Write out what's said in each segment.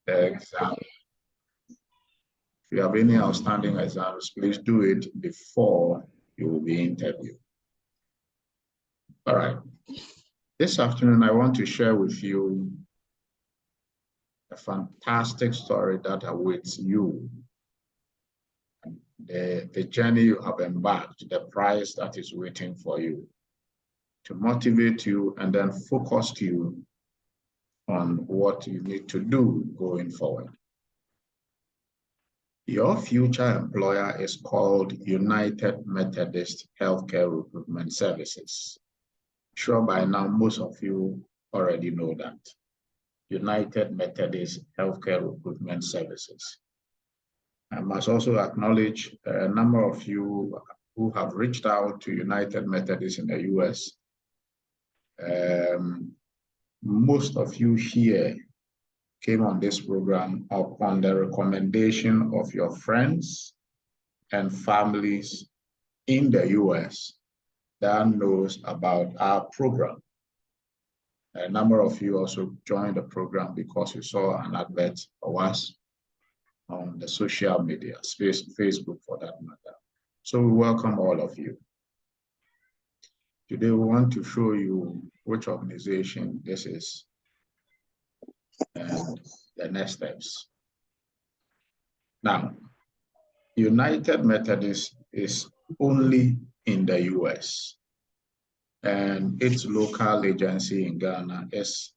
the exam. If you have any outstanding exams, please do it before you will be interviewed. All right. This afternoon, I want to share with you a fantastic story that awaits you. The journey you have embarked, the prize that is waiting for you to motivate you and then focus you on what you need to do going forward. Your future employer is called United Methodist Healthcare Recruitment Services. Sure, by now, most of you already know that. United Methodist Healthcare Recruitment Services. I must also acknowledge a number of you who have reached out to United Methodist in the US. Most of you here came on this program upon the recommendation of your friends and families in the US that knows about our program. A number of you also joined the program because you saw an advert for us on the social media, Facebook for that matter. So we welcome all of you. Today we want to show you which organization this is and the next steps. Now, United Methodist is only in the US, and its local agency in Ghana is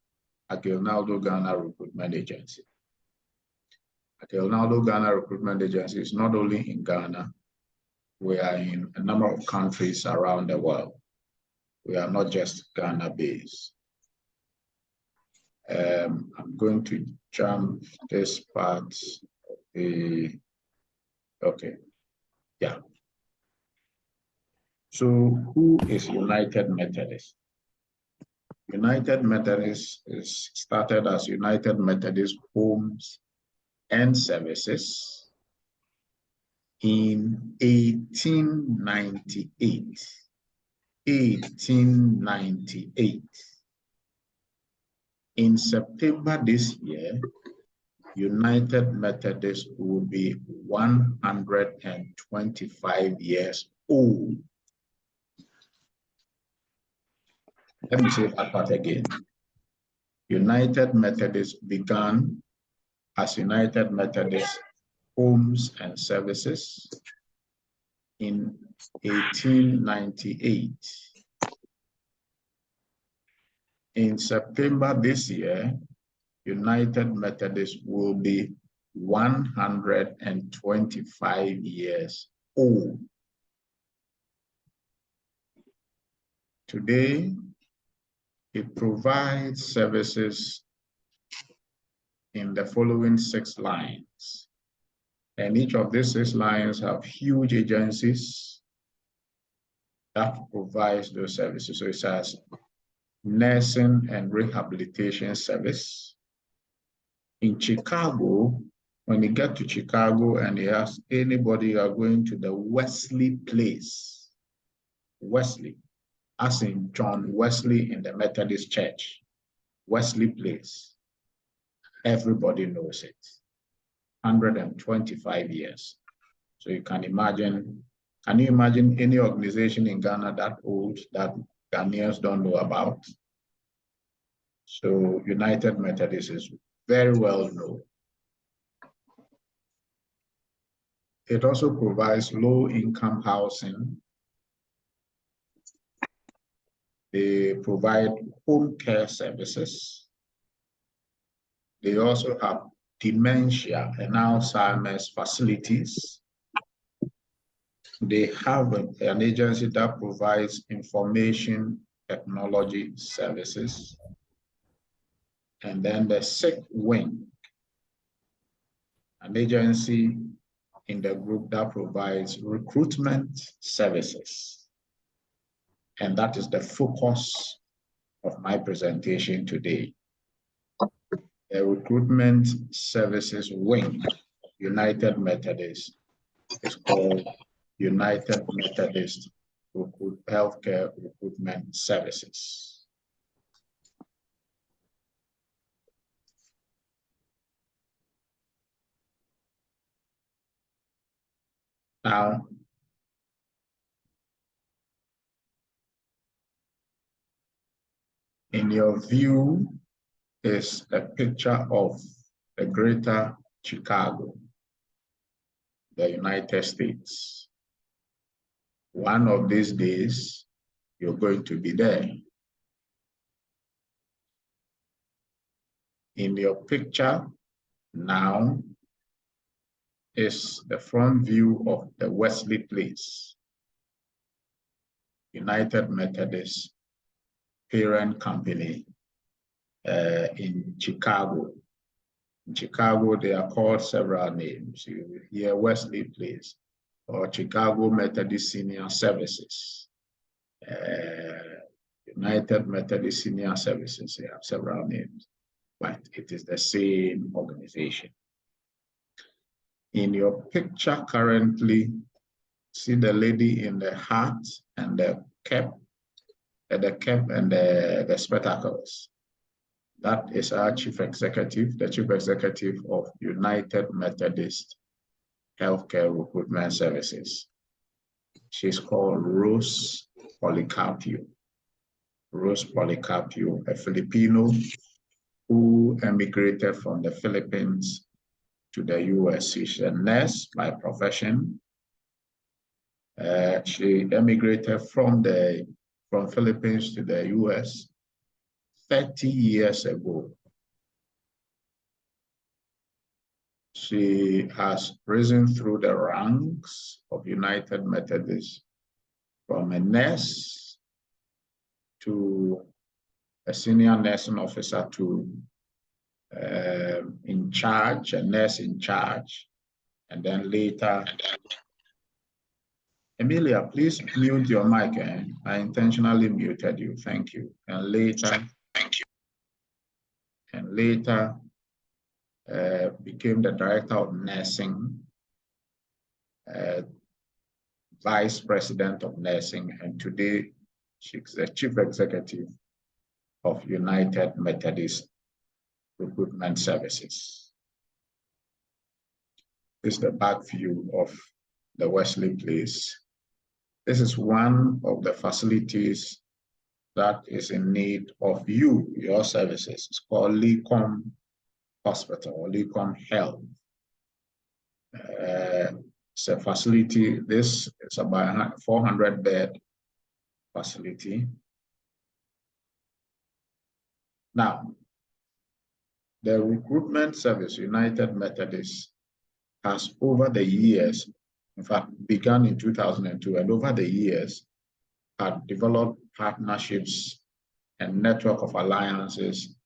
Aguinaldo Ghana Recruitment Agency. Aguinaldo Ghana Recruitment Agency is not only in Ghana, we are in a number of countries around the world. We are not just Ghana based. I'm going to jump this part of the, okay, yeah. So who is United Methodist? United Methodist is started as United Methodist Homes and Services in 1898. 1898. In September this year, United Methodist will be 125 years old. Let me say that part again. United Methodist began as United Methodist Homes and Services in 1898. In September this year, United Methodist will be 125 years old. Today, it provides services in the following 6 lines. And each of these 6 lines have huge agencies that provides those services. So it has nursing and rehabilitation service. In Chicago, when you get to Chicago and you ask anybody, you are going to the Wesley place. Wesley, as in John Wesley in the Methodist Church. Wesley place. Everybody knows it. 125 years. So you can imagine, can you imagine any organization in Ghana that old that Ghanaians don't know about? So United Methodist is very well known. It also provides low-income housing. They provide home care services. They also have dementia and Alzheimer's facilities. They have an agency that provides information technology services. And then the sick wing, an agency in the group that provides recruitment services. And that is the focus of my presentation today. The recruitment services wing, United Methodist, is called United Methodist Healthcare Recruitment Services. Now, in your view is a picture of the greater Chicago, the United States. One of these days, you're going to be there. In your picture now is the front view of the Wesley Place, United Methodist parent company in Chicago. In Chicago, they are called several names. You hear Wesley Place or Chicago Methodist Senior Services, United Methodist Senior Services. They have several names, but it is the same organization. In your picture currently, see the lady in the hat and the cap and the spectacles. That is our chief executive, the chief executive of United Methodist Healthcare Recruitment Services. She's called Rose Policarpio. Rose Policarpio, a Filipino who emigrated from the Philippines to the US. She's a nurse by profession. She emigrated from Philippines to the US 30 years ago. She has risen through the ranks of United Methodist from a nurse to a senior nursing officer to in charge, a nurse in charge, and then later. Emilia, please mute your mic. I intentionally muted you. Thank you. And later, became the director of nursing, vice president of nursing, and today she's the chief executive of United Methodist Recruitment Services. This is the back view of the Wesley Place. This is one of the facilities that is in need of your services. It's called Lecom Hospital or Lecom Health. It's a facility, this is about a 400-bed facility. Now, the recruitment service, United Methodist, has over the years, in fact, began in 2002, and over the years, had developed partnerships and network of alliances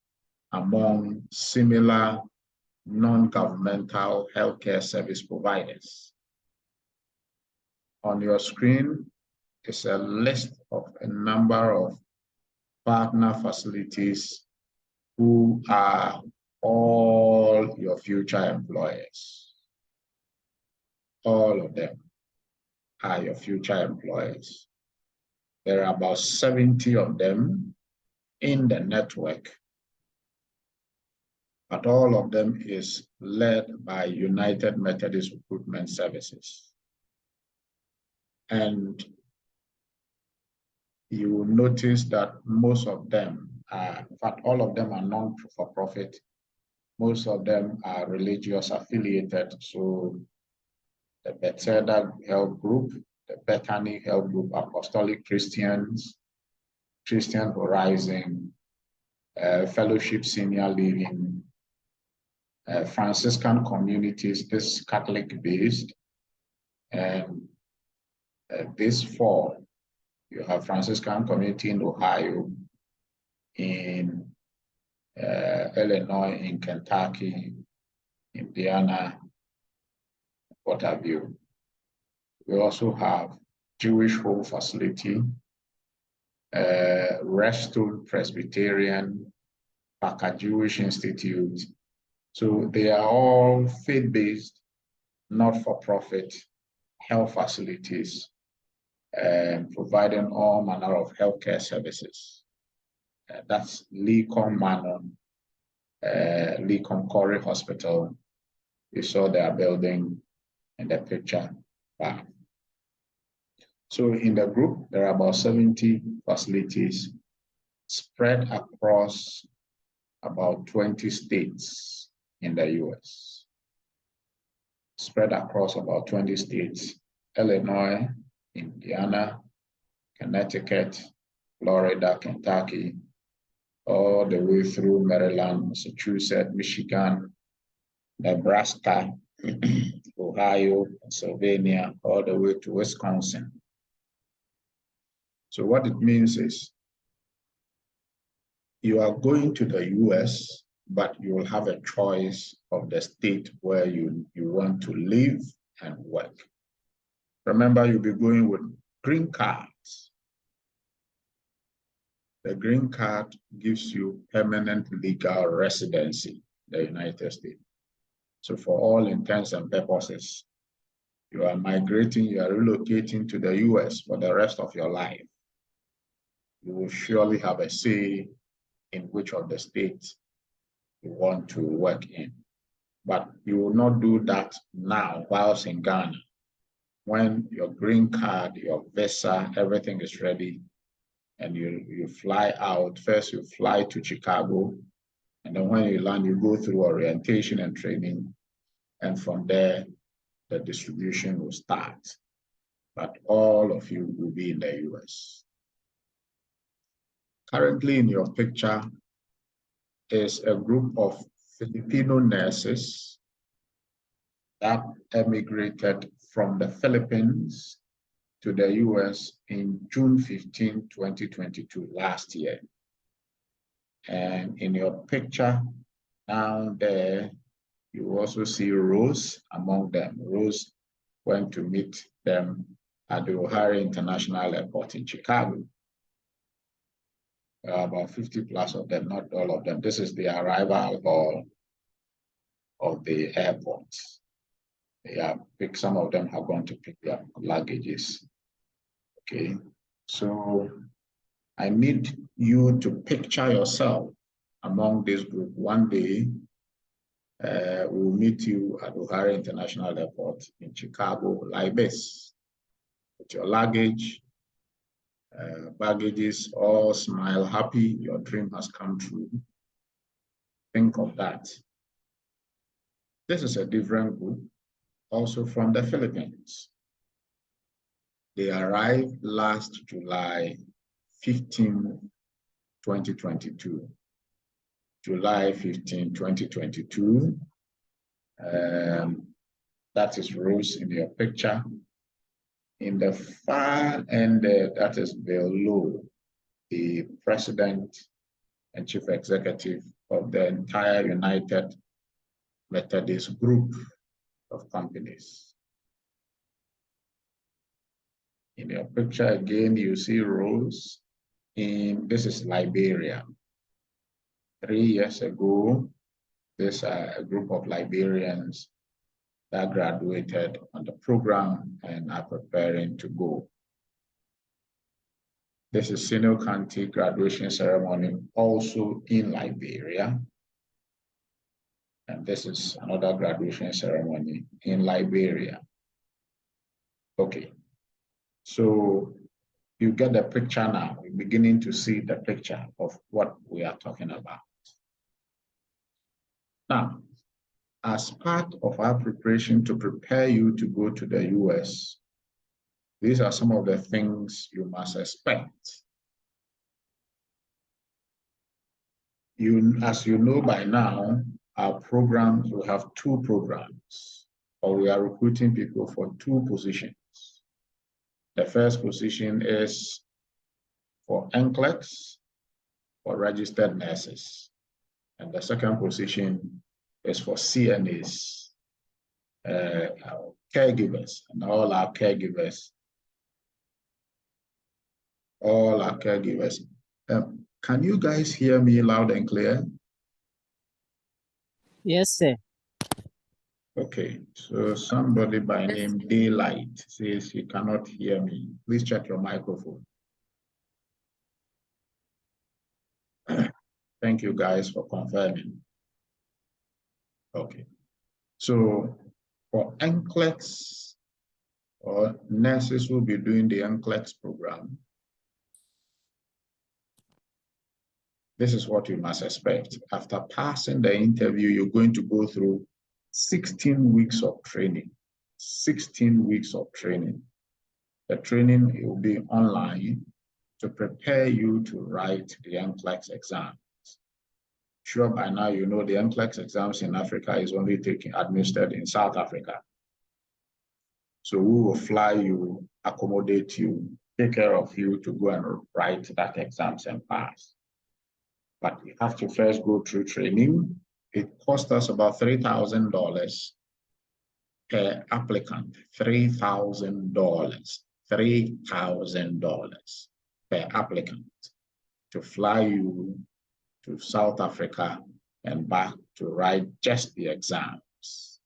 among similar non-governmental healthcare service providers. On your screen is a list of a number of partner facilities who are all your future employers. All of them are your future employers. There are about 70 of them in the network, but all of them is led by United Methodist Recruitment Services. And you will notice that most of them are, in fact, all of them are non-for-profit. Most of them are religious affiliated. So the Bethesda Health Group, the Bethany Health Group, Apostolic Christians, Christian Horizon, Fellowship Senior Living, Franciscan Communities, this Catholic-based, and this fall, you have Franciscan Community in Ohio, in Illinois, in Kentucky, Indiana, what have you. We also have Jewish Home Facility, Redstone Presbyterian, Packer Jewish Institute. So they are all faith-based, not-for-profit health facilities, providing all manner of healthcare services. That's Lecom Manon, Lecom Corey Hospital. You saw their building in the picture. Wow. So in the group, there are about 70 facilities spread across about 20 states in the US. Spread across about 20 states: Illinois, Indiana, Connecticut, Florida, Kentucky, all the way through Maryland, Massachusetts, Michigan, Nebraska, Ohio, Pennsylvania, all the way to Wisconsin. So what it means is you are going to the US, but you will have a choice of the state where you want to live and work. Remember, you'll be going with green cards. The green card gives you permanent legal residency in the United States. So for all intents and purposes, you are migrating, you are relocating to the US for the rest of your life. You will surely have a say in which of the states you want to work in. But you will not do that now whilst in Ghana. When your green card, your visa, everything is ready, and you fly out. First, you fly to Chicago, and then when you land, you go through orientation and training, and from there, the distribution will start. But all of you will be in the US. Currently in your picture is a group of Filipino nurses that emigrated from the Philippines to the US in June 15, 2022, last year. And in your picture down there, you also see Rose among them. Rose went to meet them at the O'Hare International Airport in Chicago. About 50 plus of them, not all of them. This is the arrival hall of the airport. Some of them have gone to pick their luggages. Okay, so I need you to picture yourself among this group. One day, we'll meet you at O'Hare International Airport in Chicago like this, with your luggage, baggages, all smile, happy, your dream has come true. Think of that. This is a different group, also from the Philippines. They arrived last July 15, 2022. July 15, 2022. That is Rose in your picture. In the far end, that is below the president and chief executive of the entire United Methodist group of companies. In your picture again, you see Rose. This is Liberia. 3 years ago, this a group of Liberians that graduated on the program and are preparing to go. This is Sino County graduation ceremony, also in Liberia. And this is another graduation ceremony in Liberia. Okay, so you get the picture now. We're beginning to see the picture of what we are talking about. Now, as part of our preparation to prepare you to go to the US, these are some of the things you must expect. As you know by now, our programs, we have 2 programs, or we are recruiting people for 2 positions. The first position is for NCLEX, for registered nurses. And the second position is for CNAs, caregivers, and all our caregivers. Can you guys hear me loud and clear? Yes, sir. Okay, so somebody by name Daylight says he cannot hear me. Please check your microphone. Thank you guys for confirming. Okay, so for NCLEX or nurses will be doing the NCLEX program, this is what you must expect. After passing the interview, you're going to go through 16 weeks of training. 16 weeks of training. The training will be online to prepare you to write the NCLEX exams. Sure, by now you know the NCLEX exams in Africa is only administered in South Africa. So we will fly you, accommodate you, take care of you to go and write that exams and pass. But you have to first go through training. It costs us about $3,000 per applicant. $3,000. $3,000 per applicant to fly you to South Africa and back to write just the exams.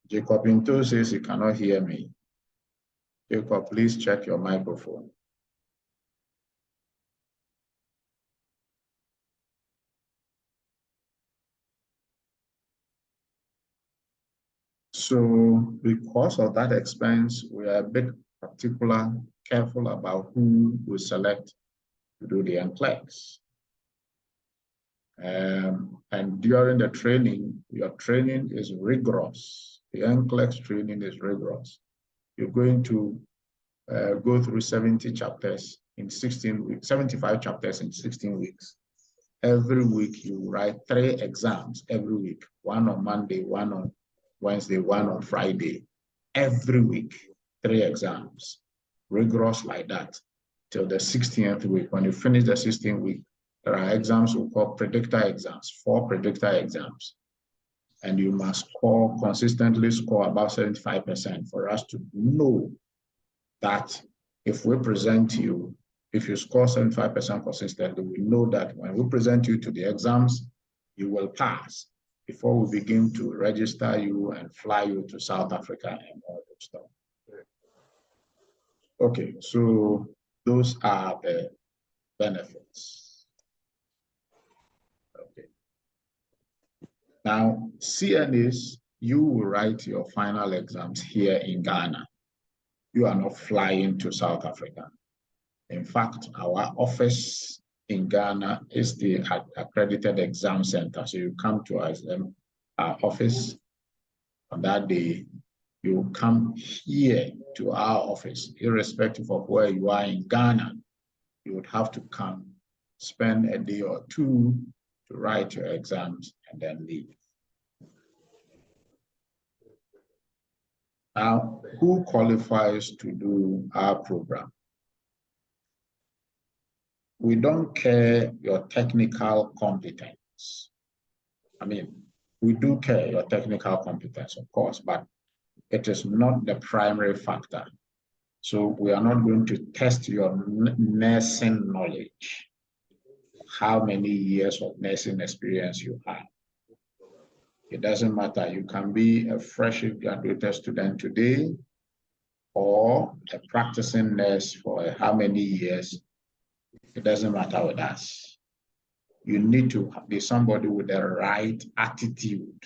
Jacob Pinto says he cannot hear me. Jacob, please check your microphone. So because of that expense, we are a bit particular, careful about who we select to do the NCLEX. And during the training, your training is rigorous. The NCLEX training is rigorous. You're going to go through 70 chapters in 16 weeks, 75 chapters in 16 weeks. Every week you write 3 exams every week, one on Monday, one on Wednesday, one on Friday. Every week, 3 exams, rigorous like that, till the 16th week. When you finish the 16th week, there are exams we call predictor exams, 4 predictor exams. And you must consistently score about 75% for us to know that if we present you, if you score 75% consistently, we know that when we present you to the exams, you will pass before we begin to register you and fly you to South Africa and all that stuff. Okay, so those are the benefits. Okay. Now, CNAs, you will write your final exams here in Ghana. You are not flying to South Africa. In fact, our office in Ghana is the accredited exam center. So you come to us, our office on that day, you come here to our office, irrespective of where you are in Ghana. You would have to come, spend a day or 2 to write your exams and then leave. Now, who qualifies to do our program? We don't care your technical competence. I mean, we do care your technical competence, of course, but it is not the primary factor. So we are not going to test your nursing knowledge, how many years of nursing experience you have. It doesn't matter. You can be a freshly graduated student today or a practicing nurse for how many years. It doesn't matter with us. You need to be somebody with the right attitude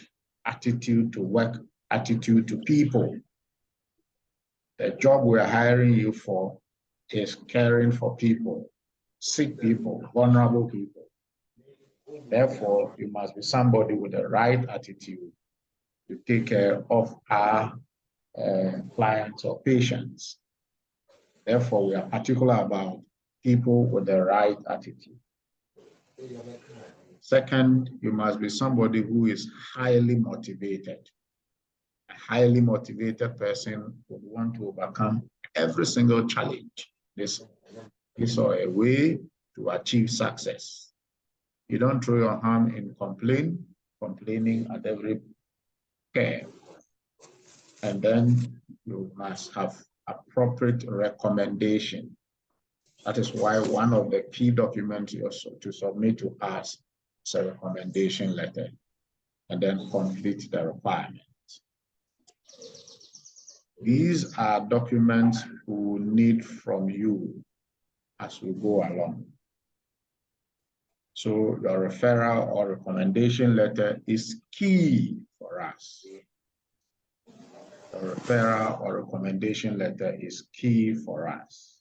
to work, attitude to people. The job we're hiring you for is caring for people, sick people, vulnerable people. Therefore, you must be somebody with the right attitude to take care of our clients or patients. Therefore, we are particular about people with the right attitude. Second, you must be somebody who is highly motivated. A highly motivated person would want to overcome every single challenge. This is a way to achieve success. You don't throw your hand in complaining at every care. And then you must have appropriate recommendation. That is why one of the key documents to submit to us is a recommendation letter, and then complete the requirements. These are documents we will need from you as we go along. So your referral or recommendation letter is key for us. A referral or recommendation letter is key for us.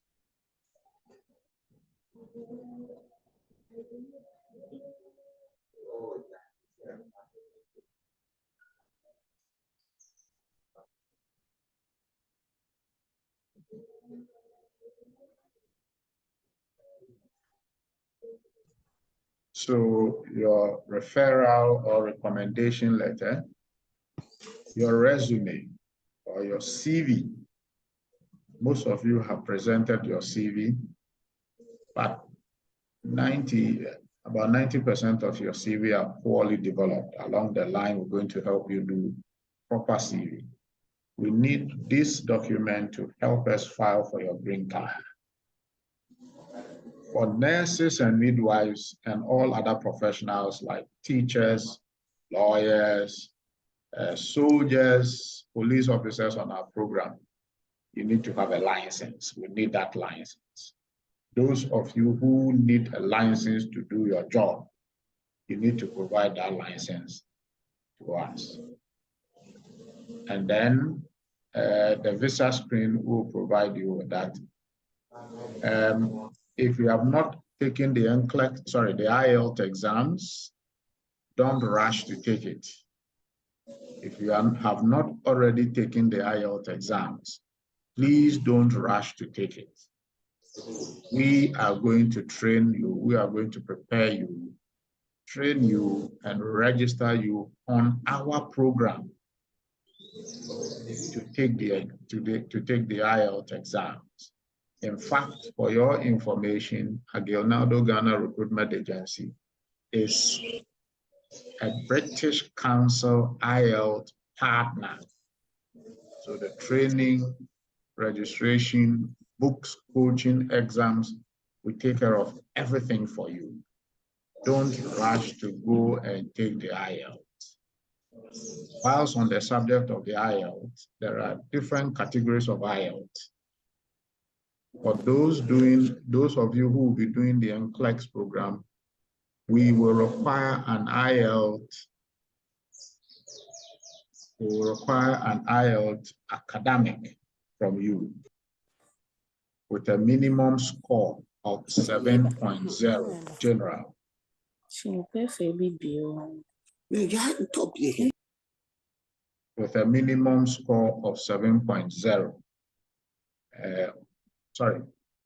So your referral or recommendation letter, your resume or your CV. Most of you have presented your CV, but about 90% of your CV are poorly developed. Along the line, we're going to help you do proper CV. We need this document to help us file for your green card. For nurses and midwives and all other professionals like teachers, lawyers, soldiers, police officers on our program, you need to have a license. We need that license. Those of you who need a license to do your job, you need to provide that license to us. And then the visa screen will provide you with that. If you have not taken the IELTS exams, don't rush to take it. If you have not already taken the IELTS exams, please don't rush to take it. We are going to train you, we are going to prepare you, train you, and register you on our program to take the IELTS exams. In fact, for your information, Aguinaldo Ghana Recruitment Agency is a British Council IELTS partner. So the training, registration, books, coaching, exams, we take care of everything for you. Don't rush to go and take the IELTS. Whilst on the subject of the IELTS, there are different categories of IELTS. For those of you who will be doing the NCLEX program, we will require an IELTS. We will require an IELTS academic from you with a minimum score of 7.0 general. With a minimum score of 7.0.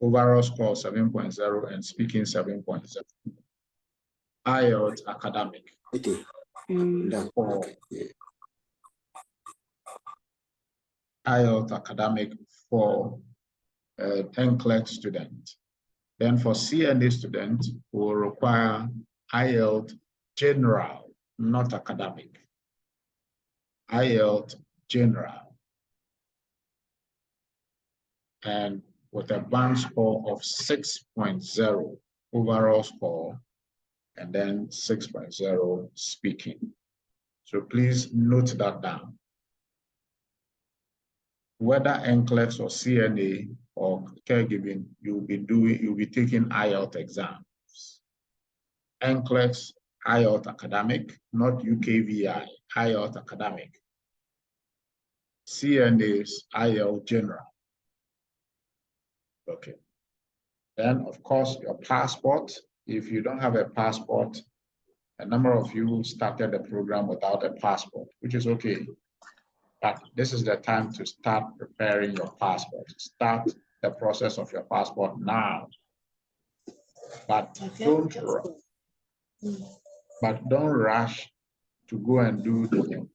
Overall score 7.0 and speaking 7.0. IELTS academic. IELTS academic for NCLEX student. Then for CNA student, we will require IELTS general, not academic. IELTS general. And with a band score of 6.0 overall score, and then 6.0 speaking. So please note that down. Whether NCLEX or CNA or caregiving, you'll be taking IELTS exams. NCLEX, IELTS academic, not UKVI, IELTS academic. CNA's IELTS general. Okay. Then, of course, your passport. If you don't have a passport, a number of you started the program without a passport, which is okay. But this is the time to start preparing your passport. Start the process of your passport now. But don't rush to go and do the thing.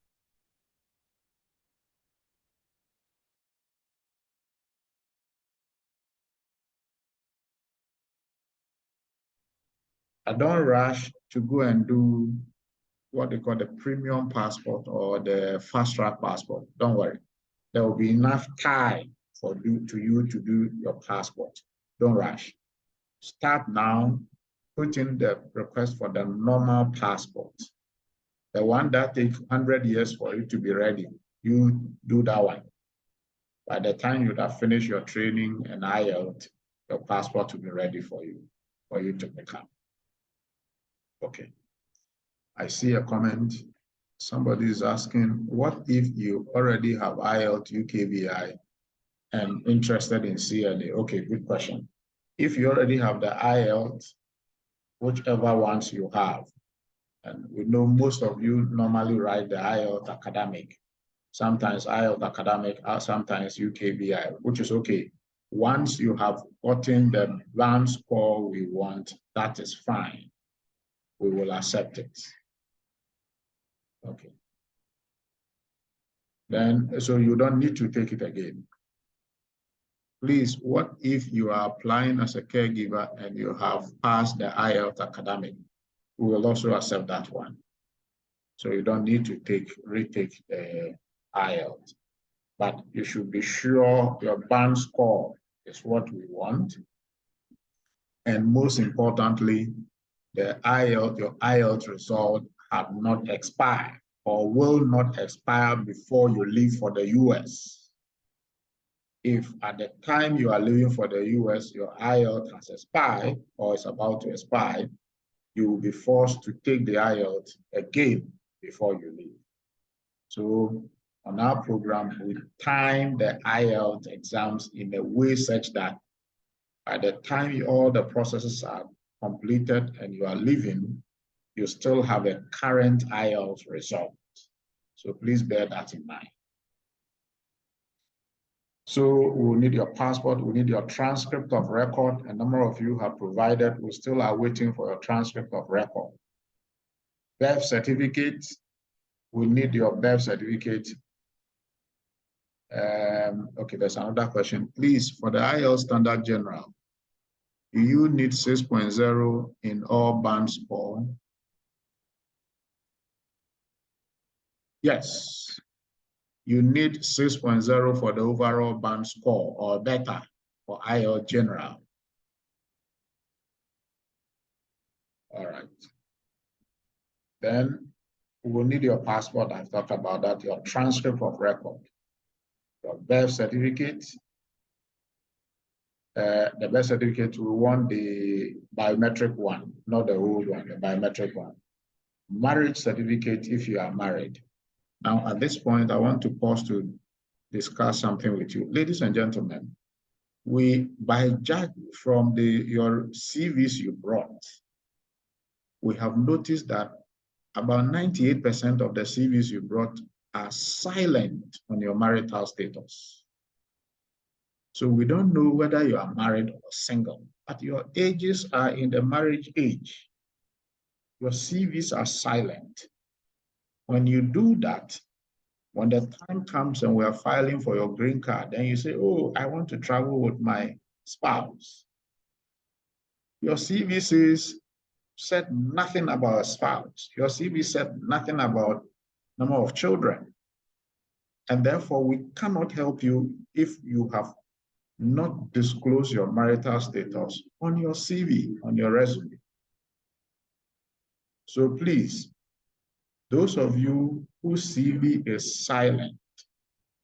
Don't rush to go and do what they call the premium passport or the fast track passport. Don't worry. There will be enough time for you to do your passport. Don't rush. Start now. Put in the request for the normal passport. The one that takes 100 years for you to be ready. You do that one. By the time you have finished your training and IELTS, your passport will be ready for you to pick up. Okay. I see a comment. Somebody is asking, what if you already have IELTS, UKVI, and interested in CLA? Okay, good question. If you already have the IELTS, whichever ones you have, and we know most of you normally write the IELTS academic, sometimes IELTS academic, sometimes UKVI, which is okay. Once you have gotten the band score we want, that is fine. We will accept it. Okay. Then, so you don't need to take it again. Please, what if you are applying as a caregiver and you have passed the IELTS academic? We will also accept that one. So you don't need to retake the IELTS, but you should be sure your band score is what we want. And most importantly, your IELTS result have not expired or will not expire before you leave for the US. If at the time you are leaving for the US, your IELTS has expired or is about to expire, you will be forced to take the IELTS again before you leave. So on our program, we time the IELTS exams in a way such that by the time all the processes are completed and you are leaving, you still have a current IELTS result. So please bear that in mind. So we'll need your passport, we need your transcript of record. A number of you have provided, we still are waiting for your transcript of record. Birth certificate, we need your birth certificate. Okay, there's another question. Please, for the IELTS Standard General, do you need 6.0 in all band score? Yes. You need 6.0 for the overall band score or better for IELTS General. All right. Then we will need your passport. I've talked about that, your transcript of record, your birth certificate. The birth certificate, we want the biometric one, not the old one, the biometric one. Marriage certificate if you are married. Now, at this point, I want to pause to discuss something with you. Ladies and gentlemen, by judge from your CVs you brought, we have noticed that about 98% of the CVs you brought are silent on your marital status. So we don't know whether you are married or single, but your ages are in the marriage age. Your CVs are silent. When you do that, when the time comes and we are filing for your green card, then you say, oh, I want to travel with my spouse. Your CV said nothing about a spouse. Your CV said nothing about number of children. And therefore, we cannot help you if you have not disclosed your marital status on your CV, on your resume. So please, those of you whose CV is silent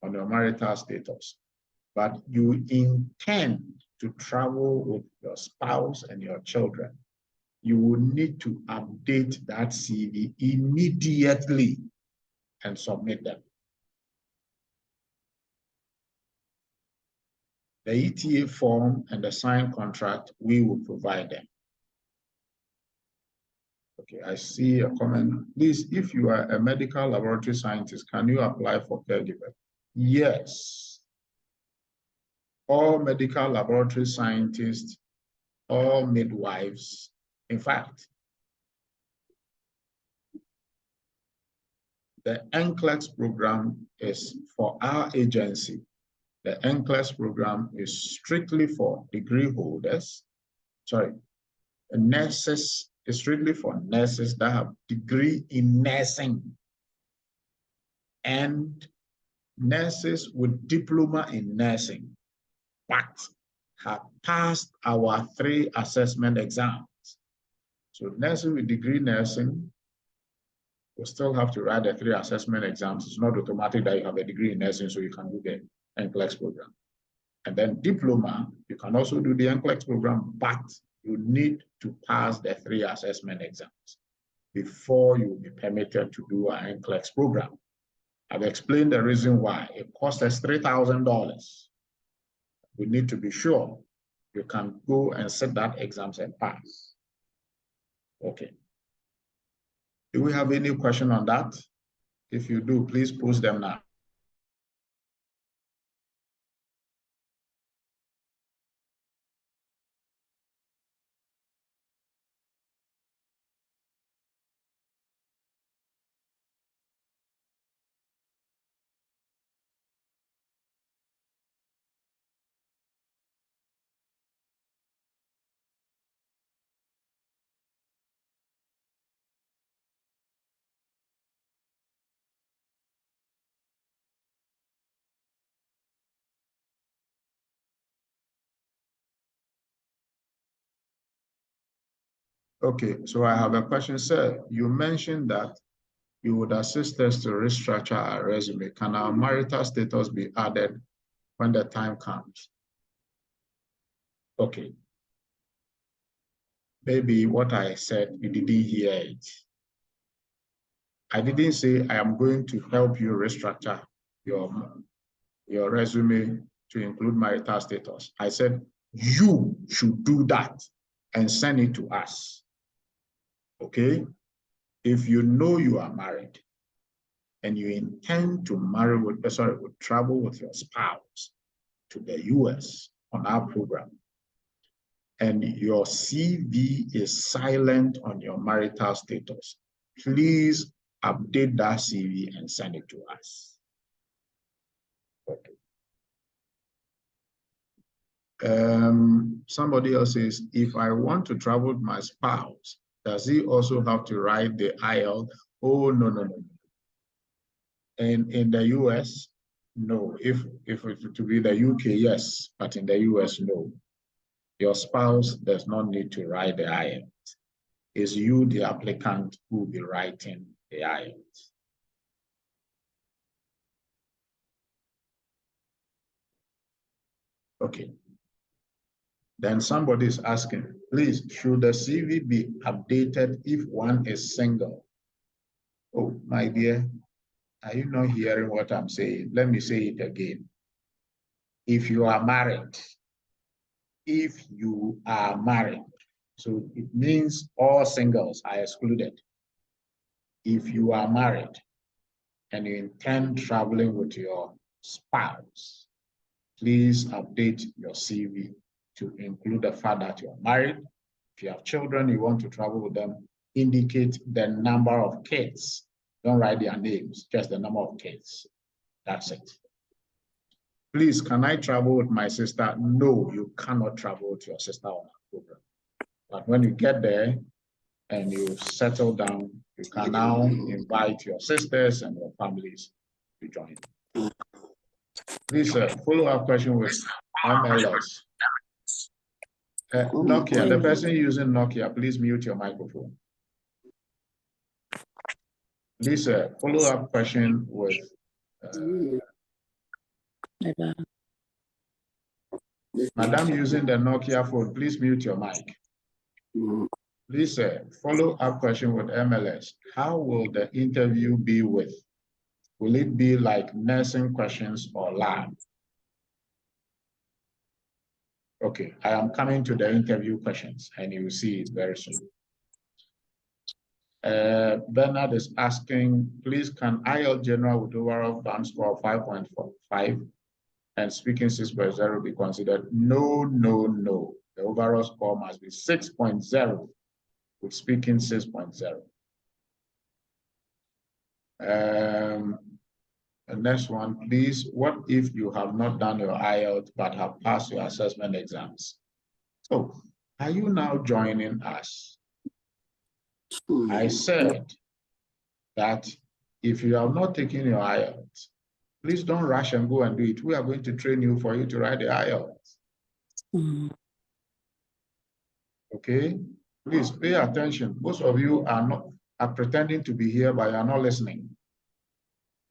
on your marital status, but you intend to travel with your spouse and your children, you will need to update that CV immediately and submit them. The ETA form and the signed contract, we will provide them. Okay, I see a comment. Please, if you are a medical laboratory scientist, can you apply for caregiver? Yes. All medical laboratory scientists, all midwives, in fact, the NCLEX program is for our agency. The NCLEX program is strictly for degree holders. Nurses, is strictly for nurses that have degree in nursing and nurses with diploma in nursing, but have passed our 3 assessment exams. So nurses with degree in nursing will still have to write the 3 assessment exams. It's not automatic that you have a degree in nursing, so you can do the NCLEX program. And then diploma, you can also do the NCLEX program, but you need to pass the 3 assessment exams. before you will be permitted to do an NCLEX program. I've explained the reason why. It costs us $3,000. We need to be sure you can go and sit that exams and pass. Okay. Do we have any question on that? If you do, please post them now. Okay, so I have a question, sir. You mentioned that you would assist us to restructure our resume. Can our marital status be added when the time comes? Okay. Maybe what I said, you didn't hear it. I didn't say I am going to help you restructure your resume to include marital status. I said you should do that and send it to us. Okay? If you know you are married and you intend to travel with your spouse to the US on our program, and your CV is silent on your marital status, please update that CV and send it to us. Okay. Somebody else says, if I want to travel with my spouse, does he also have to write the IELTS? Oh, no, no, no. And in the US, no. If it were to be the UK, yes, but in the US, no. Your spouse does not need to write the IELTS. It's you, the applicant, who will be writing the IELTS. Okay. Then somebody is asking, please, should the CV be updated if one is single? Oh, my dear, are you not hearing what I'm saying? Let me say it again. If you are married, so it means all singles are excluded. If you are married and you intend traveling with your spouse, please update your CV to include the fact that you're married. If you have children, you want to travel with them, indicate the number of kids. Don't write their names, just the number of kids. That's it. Please, can I travel with my sister? No, you cannot travel with your sister on a program. But when you get there and you settle down, you can now invite your sisters and your families to join. Please, follow-up question with MLS. Nokia, the person using Nokia, please mute your microphone. Lisa, follow-up question with Madam using the Nokia phone, please mute your mic. Lisa, follow-up question with MLS. How will the interview be with? Will it be like nursing questions or lab? Okay, I am coming to the interview questions and you will see it very soon. Bernard is asking, please, can IELTS General with overall band score of 5.45 and speaking 6.0 be considered? No, no, no. The overall score must be 6.0 with speaking 6.0. The next one, please. What if you have not done your IELTS but have passed your assessment exams? So, are you now joining us? I said that if you have not taken your IELTS, please don't rush and go and do it. We are going to train you for you to write the IELTS. Okay? Please pay attention. Most of you are pretending to be here, but you are not listening.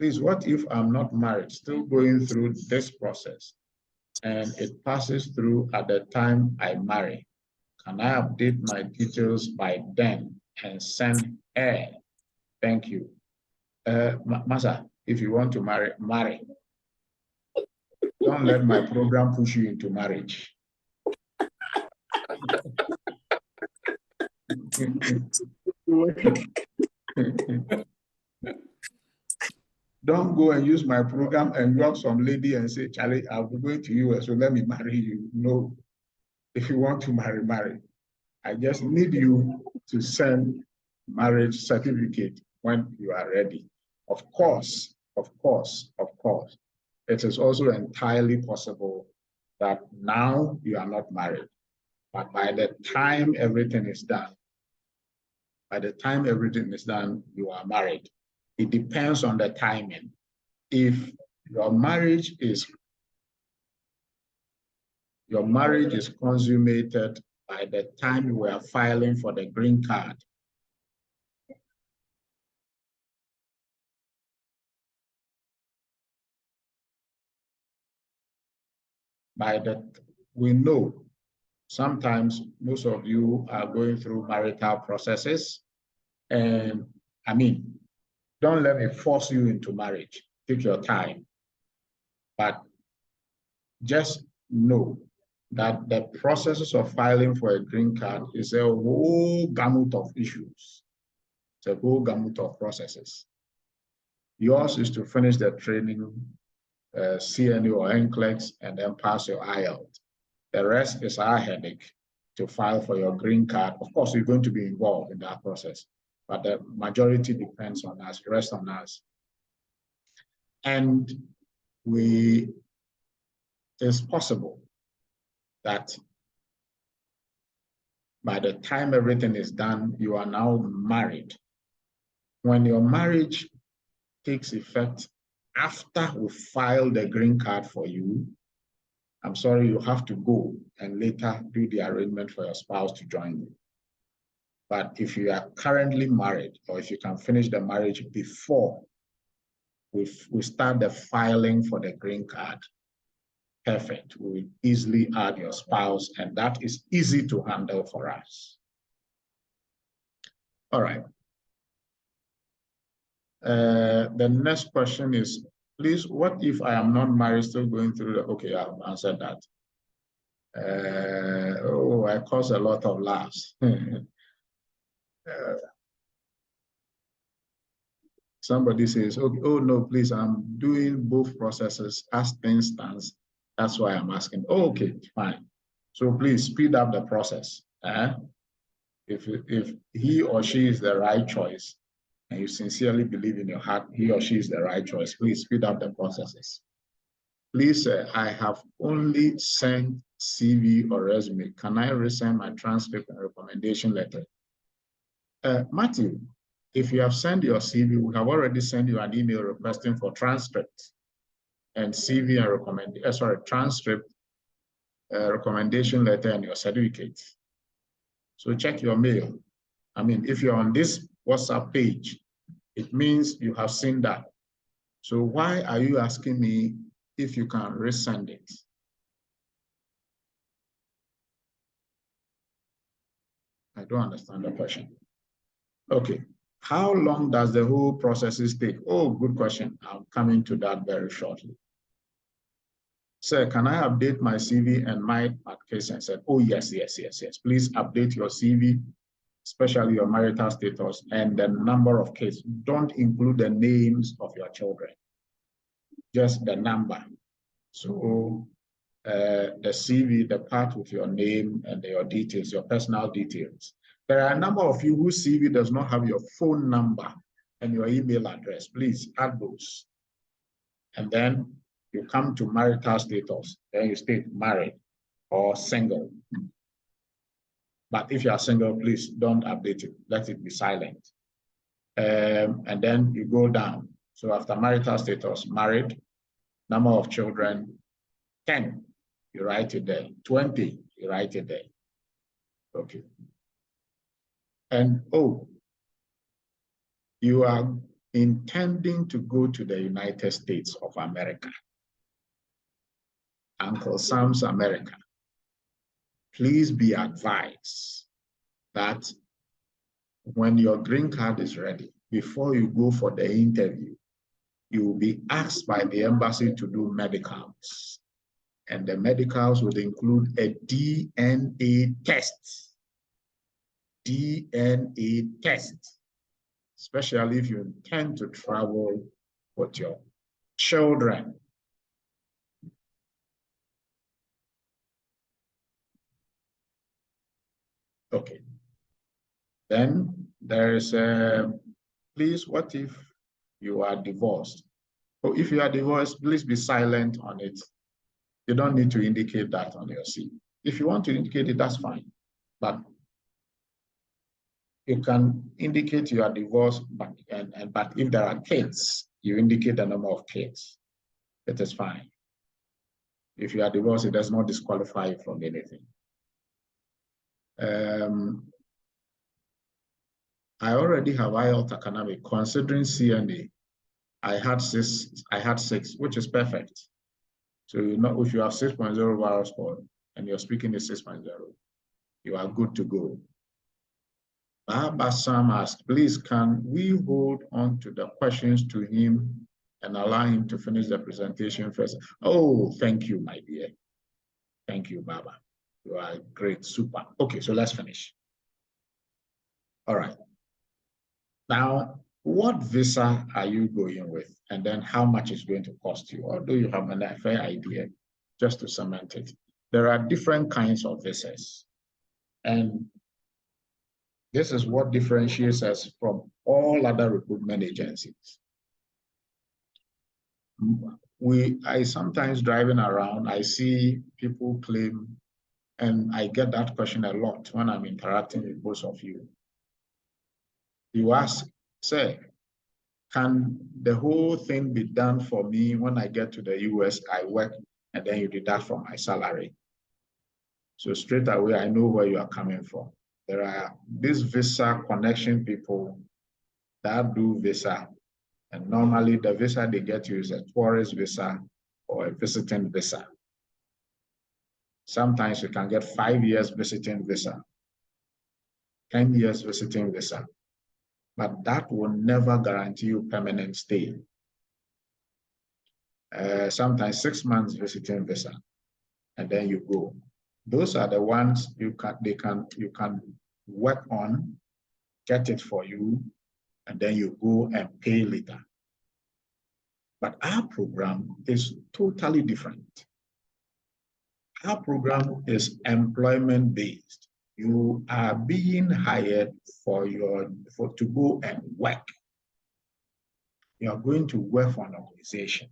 Please, what if I'm not married, still going through this process, and it passes through at the time I marry? Can I update my details by then and send Thank you. Masa, if you want to marry, marry. Don't let my program push you into marriage. Don't go and use my program and drop some lady and say, Charlie, I'll be going to US, so let me marry you. No. If you want to marry, marry. I just need you to send marriage certificate when you are ready. Of course, it is also entirely possible that now you are not married, but by the time everything is done, you are married. It depends on the timing. If your marriage is consummated by the time you are filing for the green card, we know sometimes most of you are going through marital processes, and I mean, don't let me force you into marriage. Take your time, but just know that the processes of filing for a green card is a whole gamut of issues. It's a whole gamut of processes. Yours is to finish the training, CNU or NCLEX, and then pass your IELTS. The rest is our headache to file for your green card. Of course, you're going to be involved in that process, but the majority depends on us, rests on us. And it's possible that by the time everything is done, you are now married. When your marriage takes effect after we file the green card for you, I'm sorry, you have to go and later do the arrangement for your spouse to join you. But if you are currently married, or if you can finish the marriage before we start the filing for the green card, perfect. We will easily add your spouse, and that is easy to handle for us. All right. The next question is, please, what if I am not married, still going through the, okay, I've answered that. I cause a lot of laughs. Somebody says, okay, oh no, please, I'm doing both processes as things stands. That's why I'm asking. Oh, okay, fine. So please speed up the process. If he or she is the right choice, and you sincerely believe in your heart he or she is the right choice, please speed up the processes. Please, I have only sent CV or resume. Can I resend my transcript and recommendation letter? Matthew, if you have sent your CV, we have already sent you an email requesting for transcript and CV and transcript, recommendation letter, and your certificate. So check your mail. I mean, if you're on this WhatsApp page, it means you have seen that. So why are you asking me if you can resend it? I don't understand the question. Okay. How long does the whole process take? Oh, good question. I'm coming to that very shortly. Sir, can I update my CV and my application? Said, oh, yes. Please update your CV, especially your marital status and the number of kids. Don't include the names of your children, just the number. So the CV, the part with your name and your details, your personal details. There are a number of you whose CV does not have your phone number and your email address. Please add those. And then you come to marital status, then you state married or single. But if you are single, please don't update it. Let it be silent. And then you go down. So after marital status, married, number of children, 10, you write it there. 20, you write it there. Okay. And oh, you are intending to go to the United States of America. Uncle Sam's America. Please be advised that when your green card is ready, before you go for the interview, you will be asked by the embassy to do medicals. And the medicals would include a DNA test. DNA test, especially if you intend to travel with your children. Okay. Then there's please, what if you are divorced? Oh, if you are divorced, please be silent on it. You don't need to indicate that on your CV. If you want to indicate it, that's fine. But you can indicate you are divorced, but if there are kids, you indicate the number of kids. It is fine. If you are divorced, it does not disqualify you from anything. I already have IELTS academic. Considering CNA, I had six, which is perfect. So you know, if you have 6.0 overall score and your speaking is 6.0, you are good to go. Baba Sam asked, please, can we hold on to the questions to him and allow him to finish the presentation first? Oh, thank you, my dear. Thank you, Baba. You are great, super. Okay, so let's finish. All right. Now, what visa are you going with? And then how much is going to cost you? Or do you have a fair idea just to cement it? There are different kinds of visas. And this is what differentiates us from all other recruitment agencies. I sometimes driving around, I see people claim, and I get that question a lot when I'm interacting with both of you. You ask, say, can the whole thing be done for me when I get to the US, I work, and then you deduct from my salary? So straight away, I know where you are coming from. There are these visa connection people that do visa, and normally the visa they get you is a tourist visa or a visiting visa. Sometimes you can get 5 years visiting visa, 10 years visiting visa, but that will never guarantee you permanent stay. Sometimes 6 months visiting visa, and then you go. Those are the ones you can work on, get it for you, and then you go and pay later. But our program is totally different. Our program is employment-based. You are being hired to go and work. You are going to work for an organization.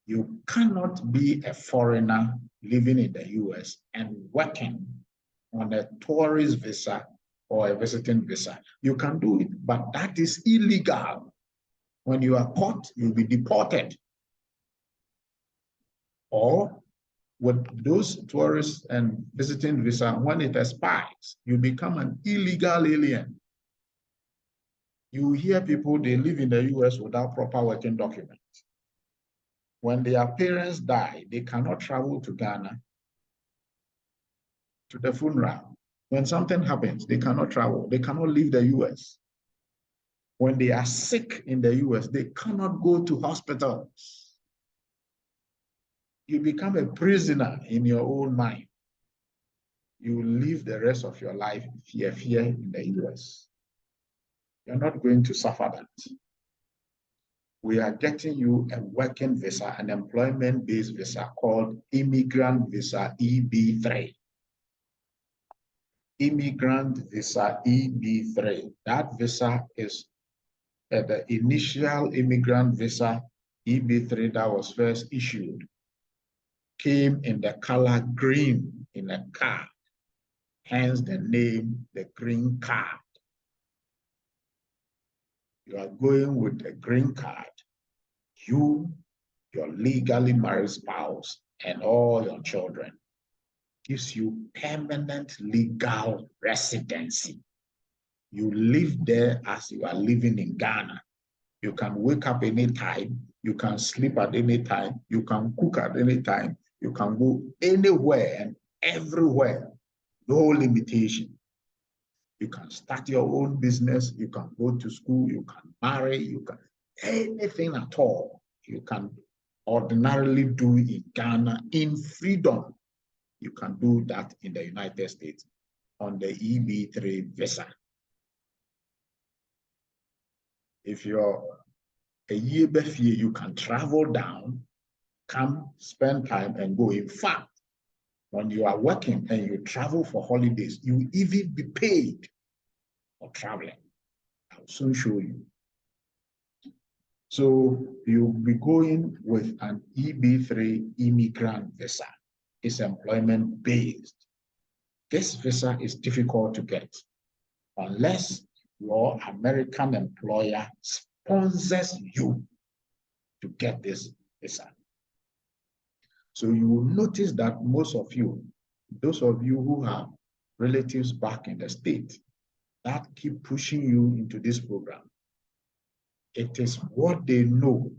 You cannot be a foreigner living in the US and working on a tourist visa or a visiting visa. You can do it, but that is illegal. When you are caught, you'll be deported. Or with those tourists and visiting visa, when it expires, you become an illegal alien. You hear people, they live in the US without proper working documents. When their parents die, they cannot travel to Ghana to the funeral. When something happens, they cannot travel. They cannot leave the US. When they are sick in the US, they cannot go to hospitals. You become a prisoner in your own mind. You live the rest of your life fear in the US. You're not going to suffer that. We are getting you a working visa, an employment-based visa called Immigrant Visa EB3. Immigrant Visa EB3. That visa is the initial immigrant visa EB3 that was first issued. Came in the color green in a card, hence the name, the green card. You are going with a green card. You, your legally married spouse, and all your children. Gives you permanent legal residency. You live there as you are living in Ghana. You can wake up anytime. You can sleep at any time. You can cook at any time. You can go anywhere and everywhere. No limitation. You can start your own business. You can go to school. You can marry. You can anything at all. You can ordinarily do in Ghana in freedom. You can do that in the United States on the EB3 visa. If you're a year before, you can travel down, come, spend time, and go. In fact, when you are working and you travel for holidays, you will even be paid for traveling. I'll soon show you. So you'll be going with an EB3 immigrant visa. It's employment-based. This visa is difficult to get unless your American employer sponsors you to get this visa. So you will notice that most of you, those of you who have relatives back in the state, that keep pushing you into this program. It is what they know.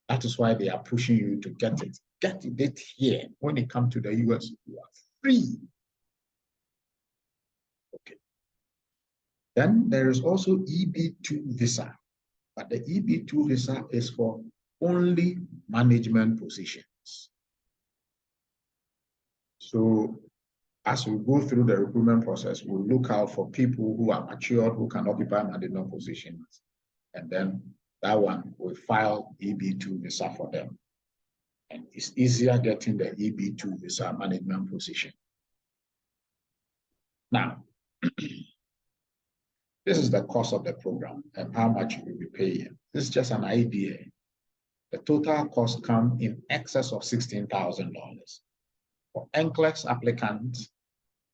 That is why they are pushing you to get it. Get it here. When it comes to the US, you are free. Okay. Then there is also EB2 visa. But the EB2 visa is for only management positions. So as we go through the recruitment process, we'll look out for people who are matured, who can occupy management positions. And then that one, we file EB2 visa for them. And it's easier getting the EB2 visa management position. Now, this is the cost of the program and how much you will be paying. This is just an idea. The total cost comes in excess of $16,000. For NCLEX applicants,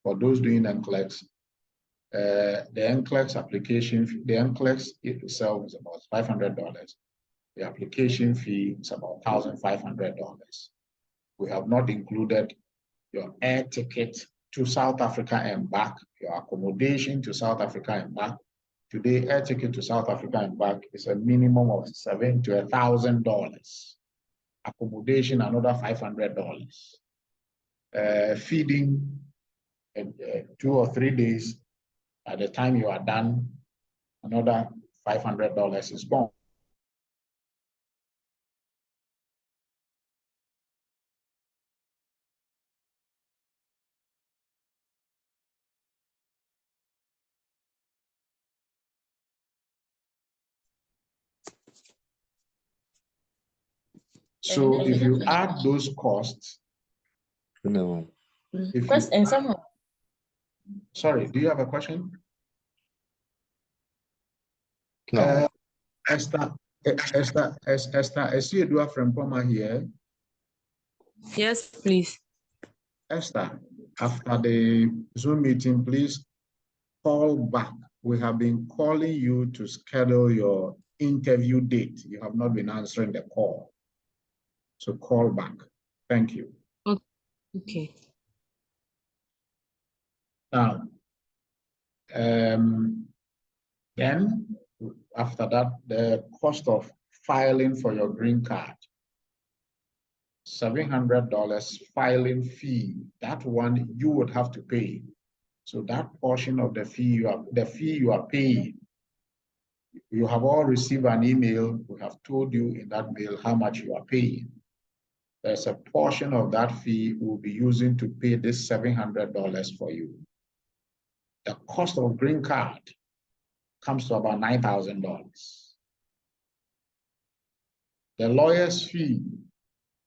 for those doing NCLEX, the NCLEX application, the NCLEX itself is about $500. The application fee is about $1,500. We have not included your air ticket to South Africa and back, your accommodation to South Africa and back. Today, air ticket to South Africa and back is a minimum of $7,000 to $1,000. Accommodation, another $500. Feeding 2 or 3 days. By the time you are done, another $500 is gone. So if you add those costs, No. Question, someone. Sorry, do you have a question? No. Esther, I see you do a from Poma here. Yes, please. Esther, after the Zoom meeting, please call back. We have been calling you to schedule your interview date. You have not been answering the call. So call back. Thank you. Okay. Now, then after that, the cost of filing for your green card, $700 filing fee. That one you would have to pay. So that portion of the fee you are paying, you have all received an email. We have told you in that mail how much you are paying. There's a portion of that fee we'll be using to pay this $700 for you. The cost of green card comes to about $9,000. The lawyer's fee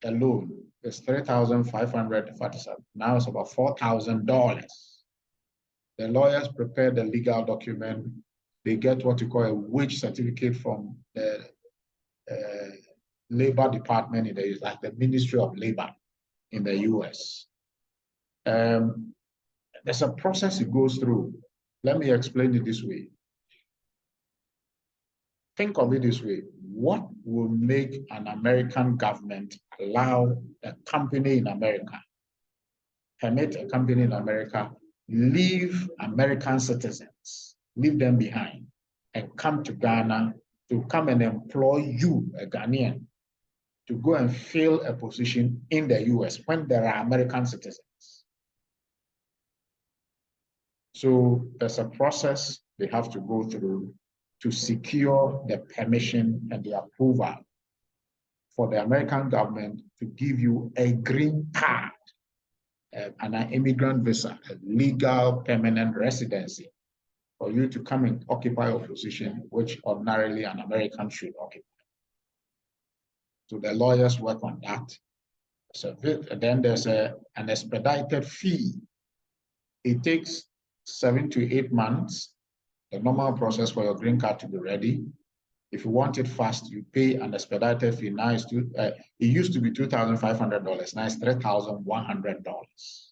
alone is $3,547. Now it's about $4,000. The lawyers prepare the legal document. They get what you call a wage certificate from the Labor Department in the like the Ministry of Labor in the US. There's a process it goes through. Let me explain it this way. Think of it this way. What will make an American government allow a company in America, permit a company in America, leave American citizens, leave them behind, and come to Ghana to come and employ you, a Ghanaian, to go and fill a position in the US when there are American citizens? So there's a process they have to go through to secure the permission and the approval for the American government to give you a green card, an immigrant visa, a legal permanent residency for you to come and occupy a position which ordinarily an American should occupy. So the lawyers work on that. So then there's an expedited fee. It takes 7 to 8 months, the normal process for your green card to be ready. If you want it fast, you pay an expedited fee. Now it used to be $2,500. Now it's $3,100.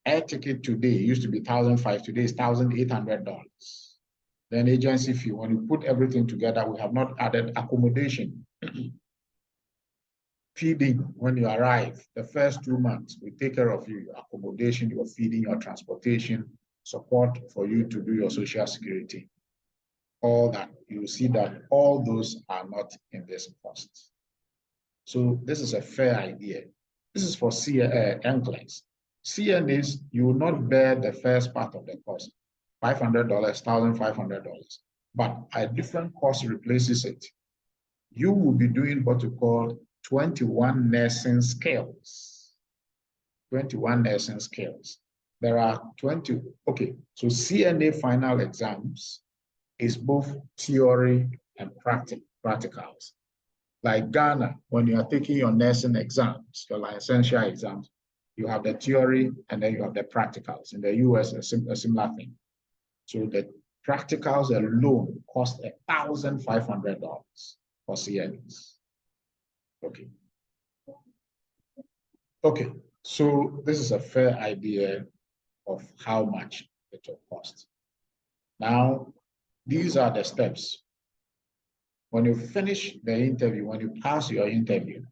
Air ticket today used to be $1,500. Today is $1,800. Then agency fee. When you put everything together, we have not added accommodation. Feeding when you arrive, the first 2 months, we take care of you, your accommodation, your feeding, your transportation, support for you to do your social security. All that, you see that all those are not in this cost. So this is a fair idea. This is for NCLEX. CNAs, you will not bear the first part of the cost, $500, $1,500, but a different cost replaces it. You will be doing what you call 21 nursing skills. 21 nursing skills. There are 20, okay, so CNA final exams is both theory and practicals. Like Ghana, when you are taking your nursing exams, your licensure exams, you have the theory and then you have the practicals. In the US, a similar thing. So the practicals alone cost $1,500 for CNAs. Okay. Okay, so this is a fair idea of how much it will cost. Now, these are the steps. When you finish the interview, when you pass your interview,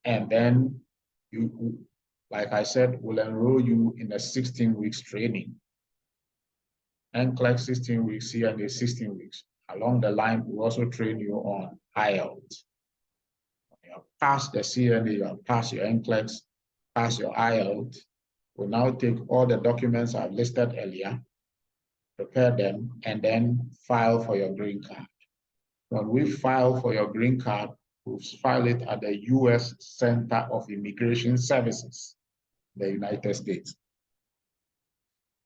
and then you, like I said, will enroll you in a 16 weeks training. NCLEX 16 weeks, CNA 16 weeks. Along the line, we also train you on IELTS. When you have passed the CNA, you have passed your NCLEX, pass your IELTS. We'll now take all the documents I've listed earlier, prepare them, and then file for your green card. When we file for your green card, we'll file it at the U.S. Center of Immigration Services, the United States.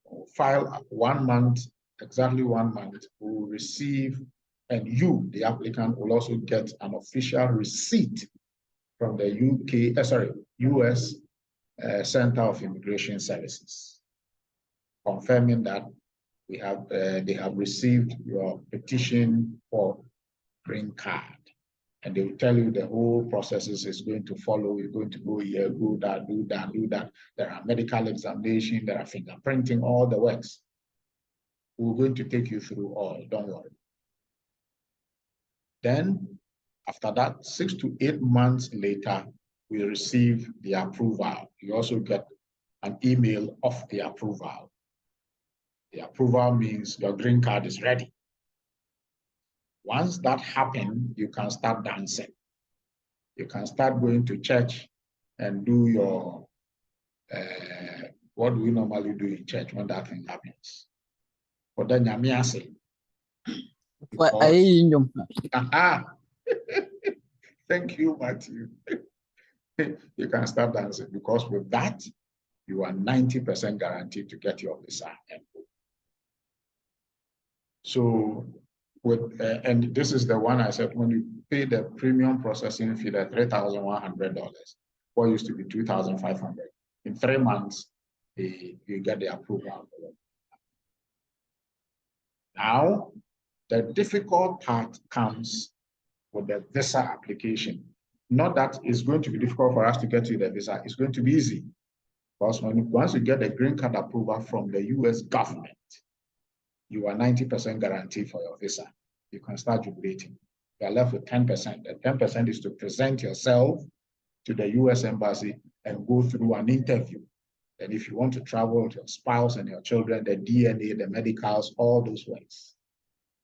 We'll file 1 month, exactly 1 month, we'll receive, and you, the applicant, will also get an official receipt from the U.S. Center of Immigration Services, confirming that they have received your petition for green card. And they will tell you the whole process is going to follow. You're going to go here, go that, do that, do that. There are medical examination, there are fingerprinting, all the works. We're going to take you through all, don't worry. Then, after that, 6 to 8 months later, we receive the approval. You also get an email of the approval. The approval means your green card is ready. Once that happens, you can start dancing. You can start going to church and do your, what do we normally do in church when that thing happens? For the Nyamiase. Thank you, Matthew. You can start dancing because with that, you are 90% guaranteed to get your visa. So, and this is the one I said, when you pay the premium processing fee, the $3,100, what used to be $2,500. In 3 months, you get the approval. Now, the difficult part comes with the visa application. Not that it's going to be difficult for us to get you the visa, it's going to be easy. Because once you get the green card approval from the US government, you are 90% guaranteed for your visa. You can start jubilating. You are left with 10%. The 10% is to present yourself to the US Embassy and go through an interview. And if you want to travel with your spouse and your children, the DNA, the medicals, all those ways.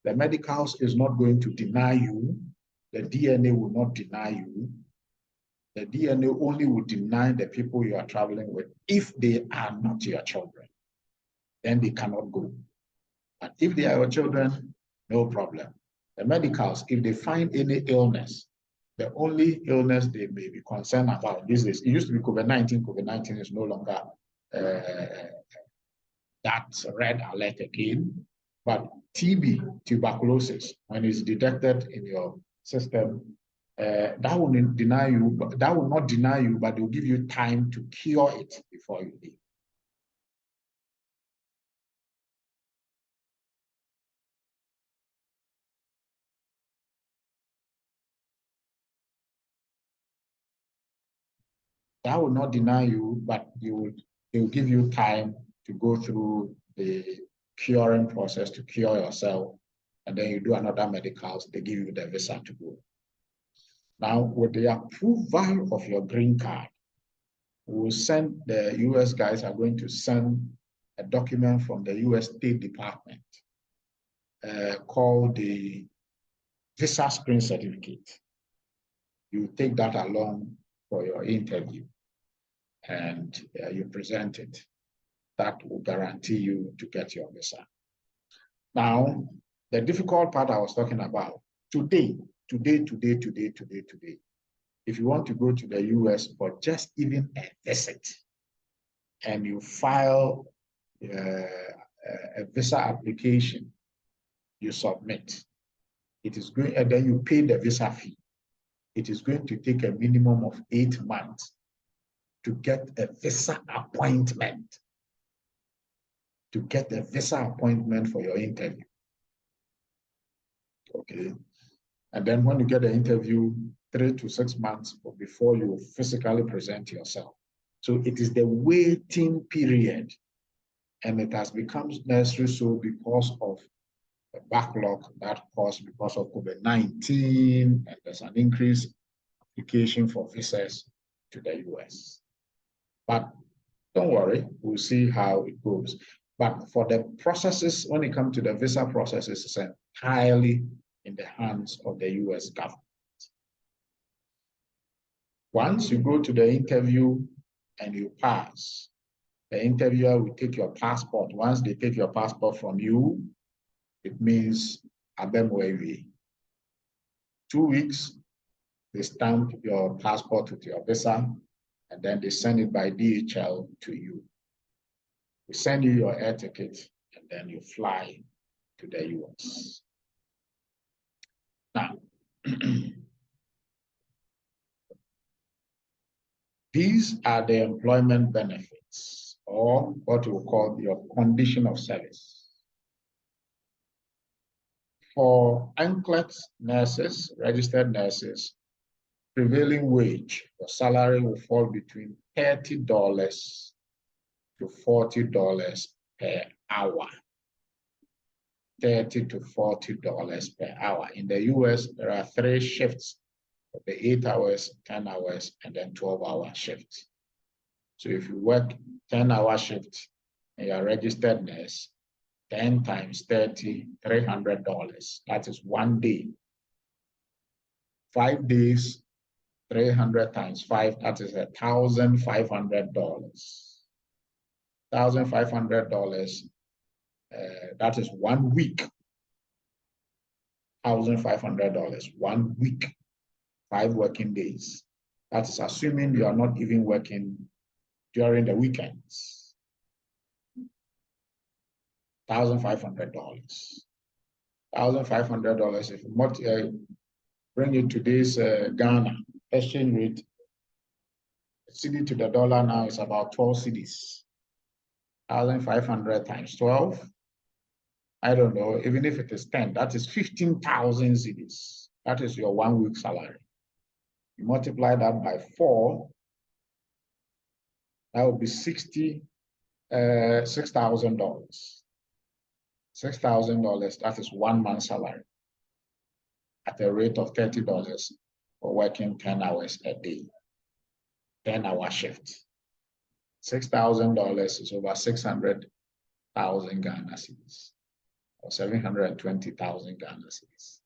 The medicals is not going to deny you. The DNA will not deny you. The DNA only will deny the people you are traveling with if they are not your children. then they cannot go. But if they are your children, no problem. The medicals, if they find any illness, the only illness they may be concerned about these days, it used to be COVID-19. COVID-19 is no longer that red alert again. But TB, tuberculosis, when it's detected in your system, that will deny you, that will not deny you, but it will give you time to cure it before you leave. That will not deny you, but it will give you time to go through the curing process to cure yourself, and then you do another medicals, they give you the visa to go. Now, with the approval of your green card, we'll send, the US guys are going to send a document from the US State Department called the Visa Screen Certificate. You take that along for your interview and you present it. That will guarantee you to get your visa. Now, the difficult part I was talking about, today, if you want to go to the US for just even a visit, and you file a visa application, you submit, it is going, and then you pay the visa fee. It is going to take a minimum of 8 months to get a visa appointment. To get a visa appointment for your interview. Okay. And then when you get the interview, 3 to 6 months before you physically present yourself. So it is the waiting period. And it has become necessary so because of the backlog that caused because of COVID-19, and there's an increased application for visas to the US. But don't worry, we'll see how it goes. But for the processes, when it comes to the visa processes, it's entirely in the hands of the US government. Once you go to the interview and you pass, the interviewer will take your passport. Once they take your passport from you, it means Abemwewe. 2 weeks, they stamp your passport with your visa, and then they send it by DHL to you. We send you your air ticket, and then you fly to the US. Now, these are the employment benefits, or what we call your condition of service. For NCLEX nurses, registered nurses, prevailing wage, your salary will fall between $30 to $40 per hour. $30 to $40 per hour. In the US, there are 3 shifts, the 8 hours, 10 hours, and then 12-hour shifts. So if you work 10-hour shift and you're a registered nurse, 10 times 30, $300. That is 1 day. 5 days, 300 times 5, that is $1,500. $1,500, that is 1 week. $1,500, 1 week, 5 working days. That is assuming you are not even working during the weekends. $1,500. $1,500, if you bring it to this Ghana exchange rate, cedi to the dollar now is about 12 cedis. 1,500 times 12, I don't know, even if it is 10, that is 15,000 cedis. That is your 1 week salary. You multiply that by 4, that would be $6,000. $6,000, that is 1 month's salary at a rate of $30 for working 10 hours a day, 10-hour shift. $6,000 is over 600,000 Ghana cedis, or 720,000 Ghana cedis.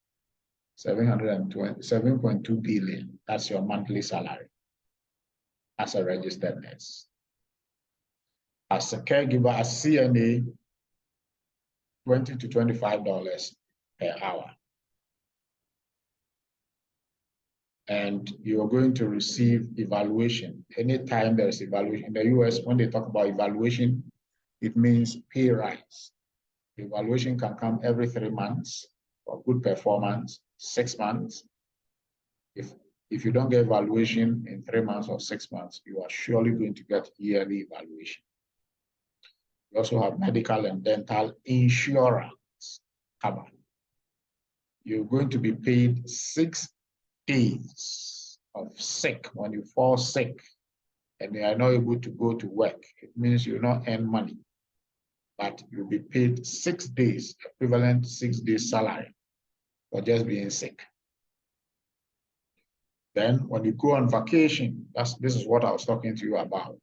7.2 billion, that's your monthly salary as a registered nurse. As a caregiver, as CNA, $20 to $25 per hour. And you're going to receive evaluation. Anytime there's evaluation in the US, when they talk about evaluation, it means pay rise. Evaluation can come every 3 months for good performance, 6 months. If you don't get evaluation in 3 months or 6 months, you are surely going to get yearly evaluation. We also have medical and dental insurance cover. You're going to be paid 6 days of sick when you fall sick and you are not able to go to work. It means you not earn money, but you'll be paid 6 days, equivalent to 6 days salary for just being sick. Then when you go on vacation, this is what I was talking to you about.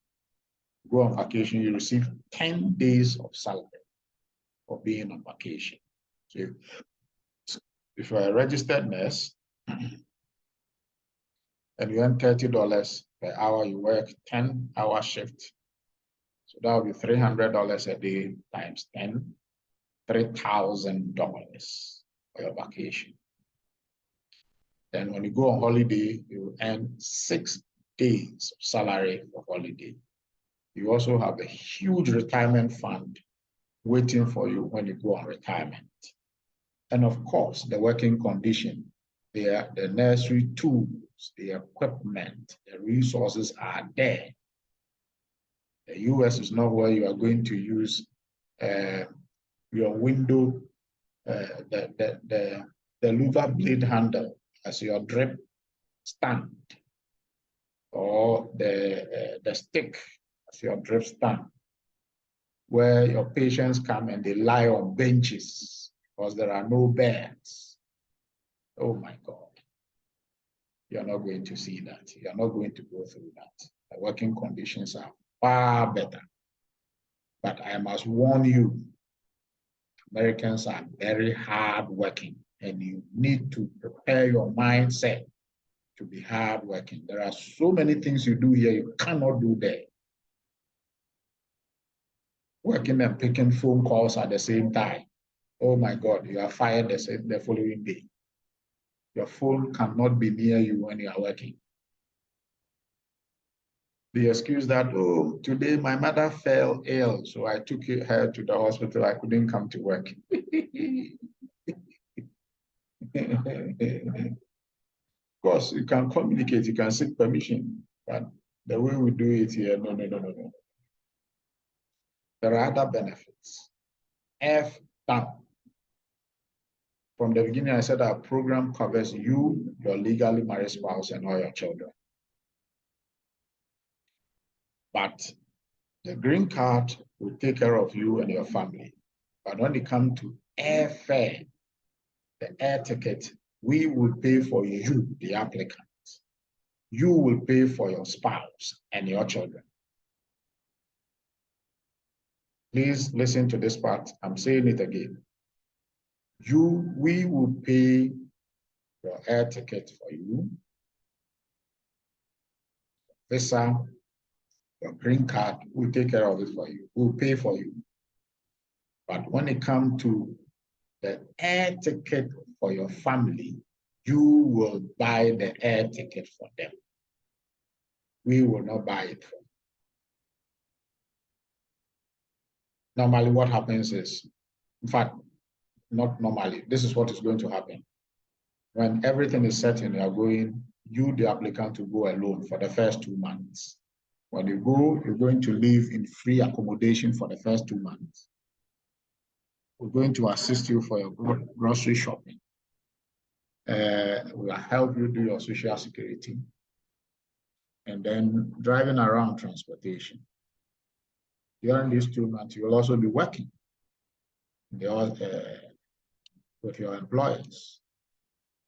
You go on vacation, you receive 10 days of salary for being on vacation. So if you're a registered nurse and you earn $30 per hour, you work 10-hour shift. So that will be $300 a day times 10, $3,000 for your vacation. Then when you go on holiday, you earn 6 days of salary for holiday. You also have a huge retirement fund waiting for you when you go on retirement. And of course, the working condition, the nursery tools, the equipment, the resources are there. The US is not where you are going to use your window, the louver blade handle as your drip stand, or the stick as your drip stand, where your patients come and they lie on benches because there are no beds. Oh my God. You're not going to see that. You're not going to go through that. The working conditions are far better. But I must warn you, Americans are very hardworking, and you need to prepare your mindset to be hardworking. There are so many things you do here you cannot do there. Working and picking phone calls at the same time. Oh my God, you are fired the following day. Your phone cannot be near you when you are working. The excuse that, oh, today my mother fell ill, so I took her to the hospital. I couldn't come to work. Of course, you can communicate, you can seek permission, but the way we do it here, no. There are other benefits. F down. From the beginning, I said our program covers you, your legally married spouse, and all your children. But the green card will take care of you and your family. But when it comes to airfare, the air ticket, we will pay for you, the applicant. You will pay for your spouse and your children. Please listen to this part. I'm saying it again. We will pay your air ticket for you, visa, your green card, we'll take care of it for you. We'll pay for you. But when it comes to the air ticket for your family, you will buy the air ticket for them. We will not buy it for you. Normally, what happens is, in fact, not normally, this is what is going to happen. When everything is set and you are going, you, the applicant, to go alone for the first 2 months. When you go, you're going to live in free accommodation for the first 2 months. We're going to assist you for your grocery shopping. We'll help you do your social security. And then driving around transportation. During these 2 months, you will also be working with your employers,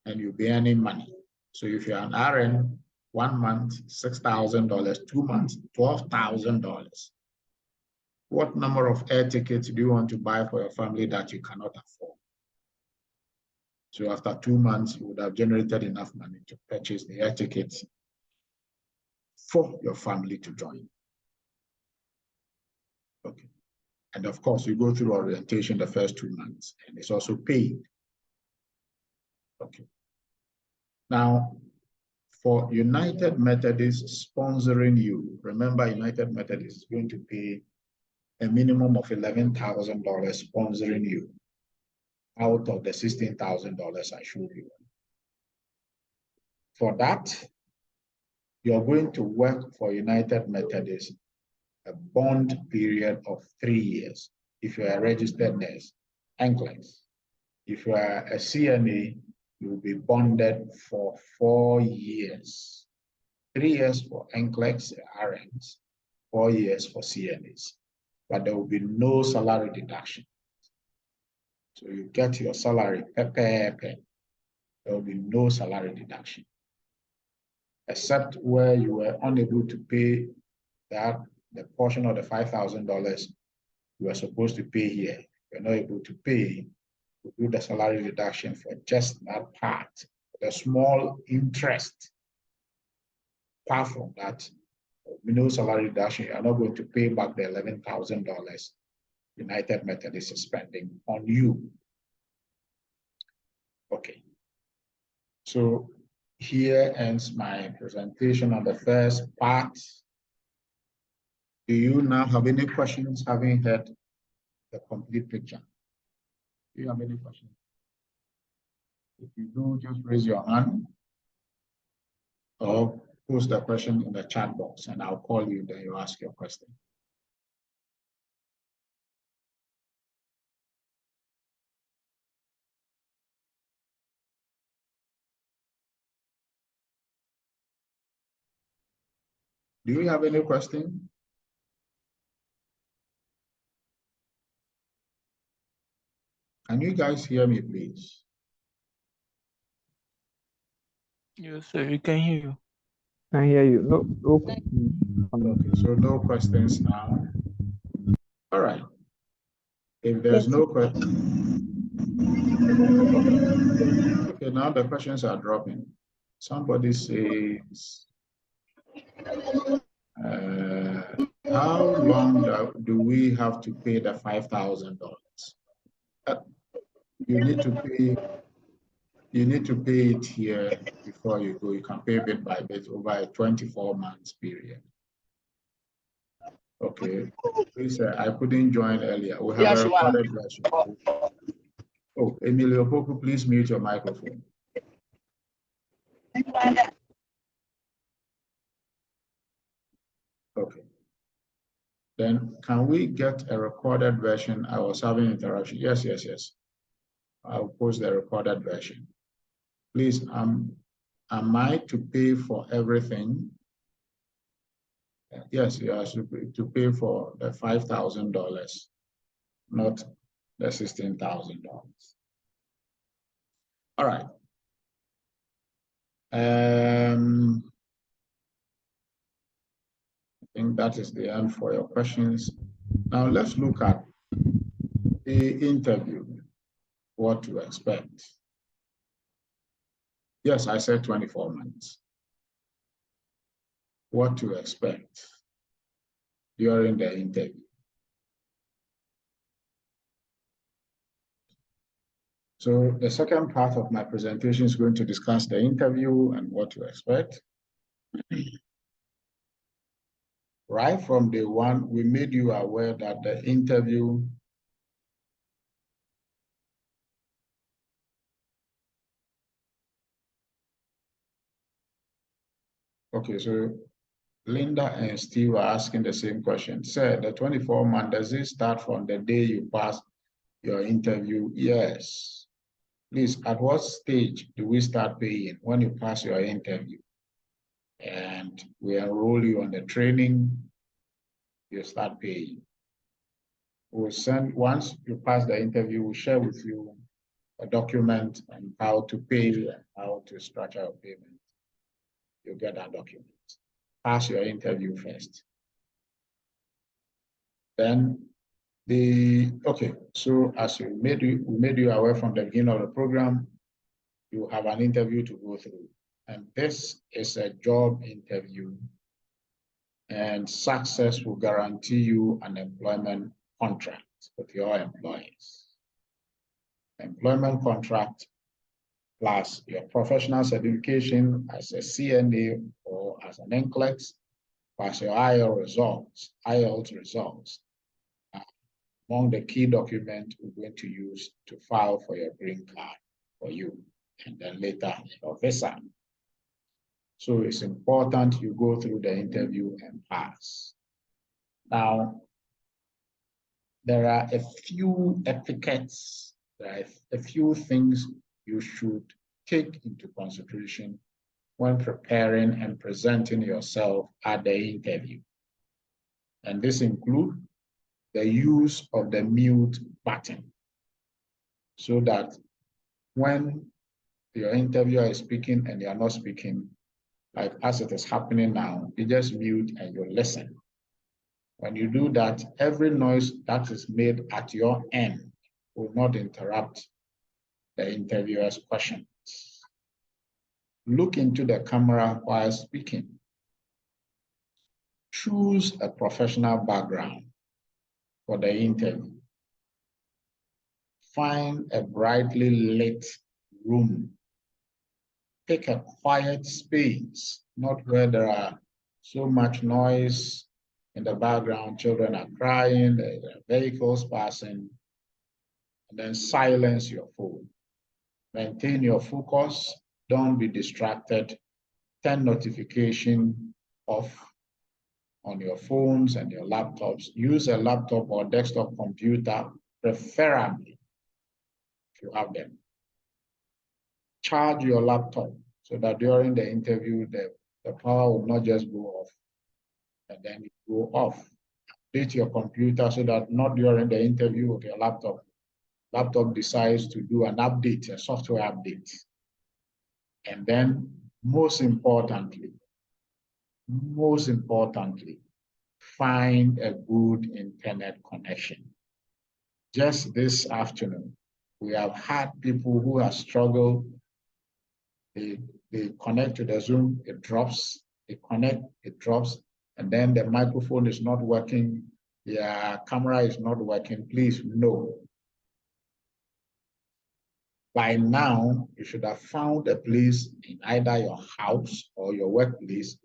and you'll be earning money. So if you're an RN, 1 month, $6,000, 2 months, $12,000. What number of air tickets do you want to buy for your family that you cannot afford? So after 2 months, you would have generated enough money to purchase the air tickets for your family to join. Okay. And of course, you go through orientation the first 2 months, and it's also paid. Okay. Now, for United Methodist sponsoring you, remember United Methodist is going to pay a minimum of $11,000 sponsoring you out of the $16,000 I showed you. For that, you're going to work for United Methodist a bond period of 3 years. If you are a registered nurse, NCLEX. If you are a CNA, you will be bonded for 4 years. 3 years for NCLEX RNs, 4 years for CNAs. But there will be no salary deduction. So you get your salary per. There will be no salary deduction. Except where you were unable to pay that, the portion of the $5,000 you are supposed to pay here. You're not able to pay, we do the salary deduction for just that part. The small interest, apart from that, no salary deduction, you are not going to pay back the $11,000 United Methodist is spending on you. Okay. So here ends my presentation on the first part. Do you now have any questions having heard the complete picture? Do you have any questions? If you do, just raise your hand or post the question in the chat box and I'll call you, then you ask your question. Do you have any question? Can you guys hear me, please? Yes, sir, we can hear you. I hear you. No. Okay, so no questions now. All right. If there's no question, okay, now the questions are dropping. Somebody says, how long do we have to pay the $5,000? You need to pay. You need to pay it here before you go. You can pay bit by bit over a 24 months period. Okay. Please, I couldn't join earlier. We have a recorded version. Oh, Emilio Poku, please mute your microphone. Okay. Then can we get a recorded version? I was having interaction. Yes. I'll post the recorded version. Please, am I to pay for everything? Yes, you are to pay for the $5,000, not the $16,000. All right. I think that is the end for your questions. Now let's look at the interview, what to expect. Yes, I said 24 months. What to expect during the interview. So the second part of my presentation is going to discuss the interview and what to expect. Right from day one, we made you aware that the interview okay, so Linda and Steve are asking the same question. Sir, the 24 month, does it start from the day you pass your interview? Yes. Please, at what stage do we start paying? When you pass your interview and we enroll you on the training, you start paying. We'll send, once you pass the interview, we'll share with you a document on how to pay and how to structure your payment. You get that document. Pass your interview first. Then okay, so as we made you aware from the beginning of the program, you have an interview to go through. And this is a job interview, and success will guarantee you an employment contract with your employers. Employment contract plus your professional certification as a CNA or as an NCLEX, plus your IELTS results, among the key documents we're going to use to file for your green card for you, and then later your visa. So it's important you go through the interview and pass. Now, there are a few etiquettes, there are a few things you should take into consideration when preparing and presenting yourself at the interview. And this includes the use of the mute button, so that when your interviewer is speaking and you are not speaking, like as it is happening now, you just mute and you listen. When you do that, every noise that is made at your end will not interrupt the interviewer's questions. Look into the camera while speaking. Choose a professional background for the interview. Find a brightly lit room. Pick a quiet space, not where there are so much noise in the background, children are crying, there are vehicles passing, and then silence your phone. Maintain your focus, don't be distracted. Turn notification off on your phones and your laptops. Use a laptop or desktop computer, preferably, if you have them. Charge your laptop so that during the interview, the power will not just go off and then it go off. Update your computer so that not during the interview with your laptop decides to do an update, a software update. And then most importantly, find a good internet connection. Just this afternoon, we have had people who have struggled. They connect to the Zoom, it drops, they connect, it drops, and then the microphone is not working, the camera is not working. Please, no. By now, you should have found a place in either your house or your workplace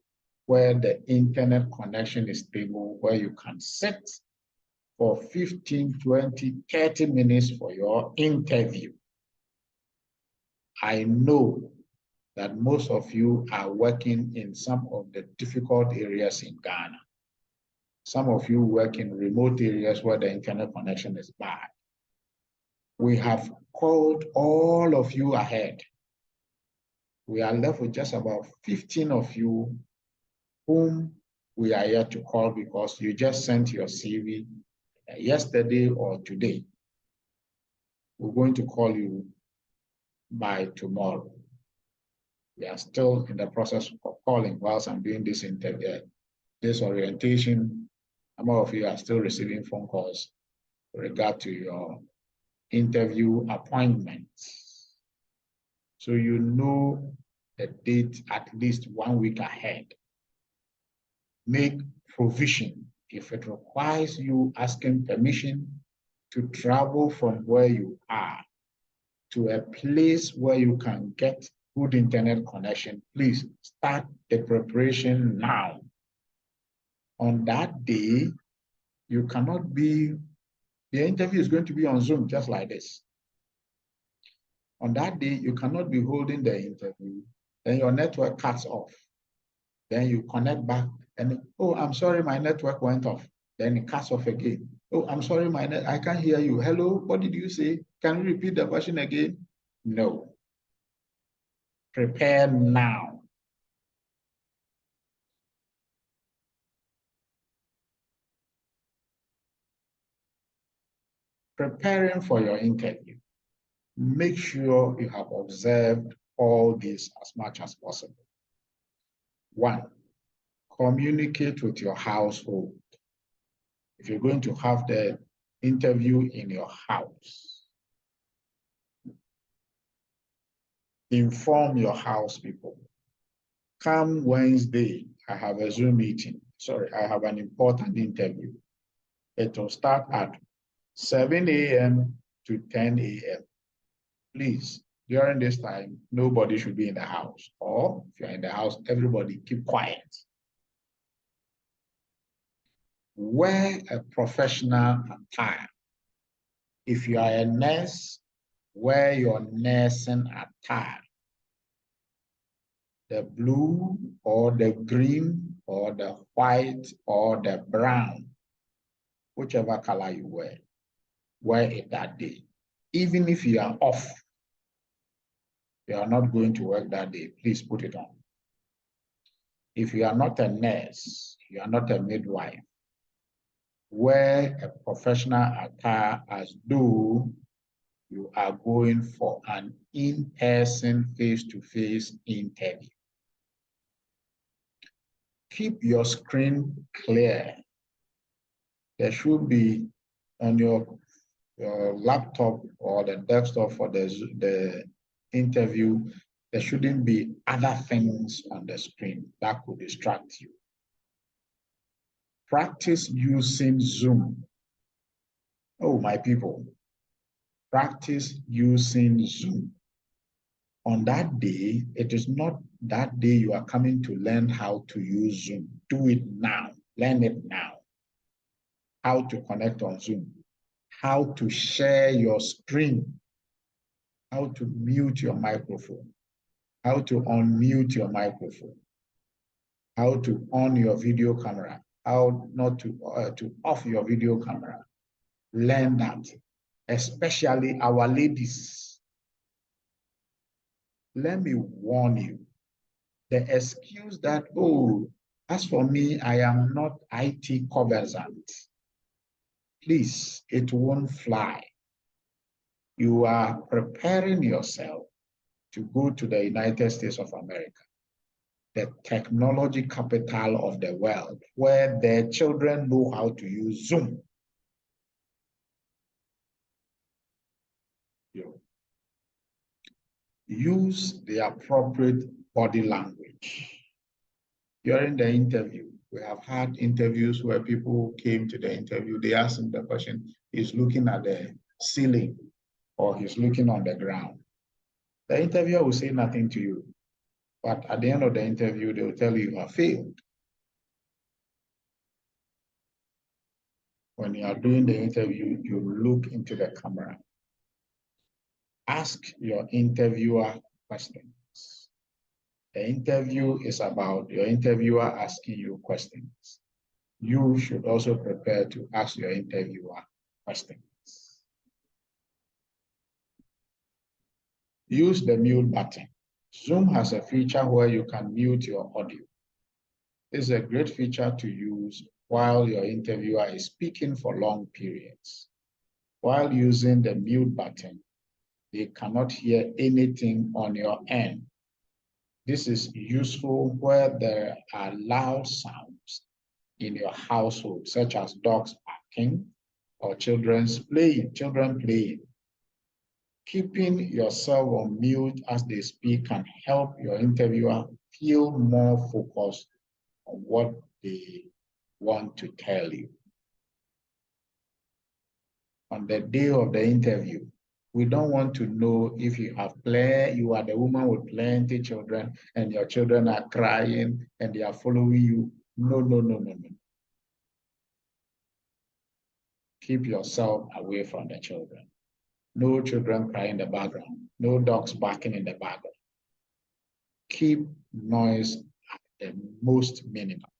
where the internet connection is stable, where you can sit for 15, 20, 30 minutes for your interview. I know that most of you are working in some of the difficult areas in Ghana. Some of you work in remote areas where the internet connection is bad. We have called all of you ahead. We are left with just about 15 of you whom we are here to call because you just sent your CV yesterday or today. We're going to call you by tomorrow. We are still in the process of calling whilst I'm doing this interview, this orientation. Some of you are still receiving phone calls with regard to your interview appointments. So you know the date at least 1 week ahead. Make provision if it requires you asking permission to travel from where you are to a place where you can get good internet connection. Please start the preparation now. On that day, you cannot be, the interview is going to be on Zoom just like this. On that day, you cannot be holding the interview, then your network cuts off. Then you connect back and, oh, I'm sorry, my network went off. Then it cuts off again. Oh, I'm sorry, I can't hear you. Hello, what did you say? Can you repeat the question again? No. Prepare now. Preparing for your interview. Make sure you have observed all this as much as possible. 1, communicate with your household. If you're going to have the interview in your house, inform your house people. Come Wednesday, I have a Zoom meeting. Sorry, I have an important interview. It will start at 7 a.m. to 10 a.m. Please, during this time, nobody should be in the house. Or if you're in the house, everybody keep quiet. Wear a professional attire. If you are a nurse, wear your nursing attire. The blue or the green or the white or the brown, whichever color you wear it that day. Even if you are off, you are not going to work that day, please put it on. If you are not a nurse, you are not a midwife, wear a professional attire as though you are going for an in-person, face-to-face interview. Keep your screen clear. There should be on your laptop or the desktop for the interview, there shouldn't be other things on the screen that could distract you. Practice using Zoom. Oh, my people, practice using Zoom. On that day, it is not that day you are coming to learn how to use Zoom. Do it now. Learn it now. How to connect on Zoom. How to share your screen. How to mute your microphone. How to unmute your microphone. How to on your video camera. How not to off your video camera. Learn that. Especially our ladies. Let me warn you. The excuse that, oh, as for me, I am not IT conversant. Please, it won't fly. You are preparing yourself to go to the United States of America, the technology capital of the world, where their children know how to use Zoom. Use the appropriate body language. During the interview, we have had interviews where people came to the interview, they asked him the question, he's looking at the ceiling or he's looking on the ground. The interviewer will say nothing to you, but at the end of the interview, they will tell you you have failed. When you are doing the interview, you look into the camera. Ask your interviewer questions. The interview is about your interviewer asking you questions. You should also prepare to ask your interviewer questions. Use the mute button. Zoom has a feature where you can mute your audio. This is a great feature to use while your interviewer is speaking for long periods. While using the mute button, they cannot hear anything on your end. This is useful where there are loud sounds in your household, such as dogs barking or children playing. Keeping yourself on mute as they speak can help your interviewer feel more focused on what they want to tell you. On the day of the interview, we don't want to know if you are the woman with plenty children and your children are crying and they are following you. No. Keep yourself away from the children. No children crying in the background. No dogs barking in the background. Keep noise at the most minimum.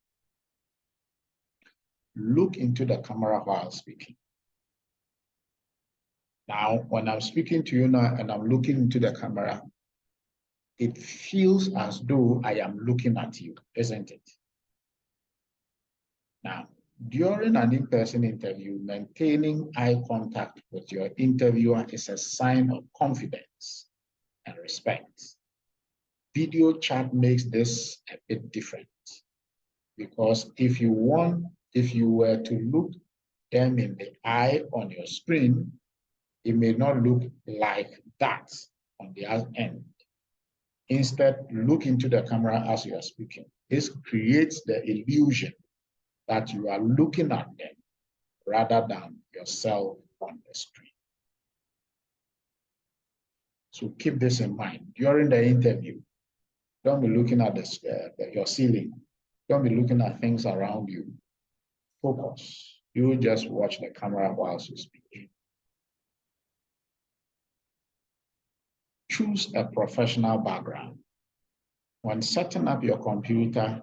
Look into the camera while speaking. Now, when I'm speaking to you now and I'm looking into the camera, it feels as though I am looking at you, isn't it? Now, during an in-person interview, maintaining eye contact with your interviewer is a sign of confidence and respect. Video chat makes this a bit different because if you were to look them in the eye on your screen, it may not look like that on the other end. Instead, look into the camera as you are speaking. This creates the illusion that you are looking at them rather than yourself on the screen. So keep this in mind. During the interview, don't be looking at your ceiling. Don't be looking at things around you. Focus. You just watch the camera whilst you speak. Choose a professional background. When setting up your computer,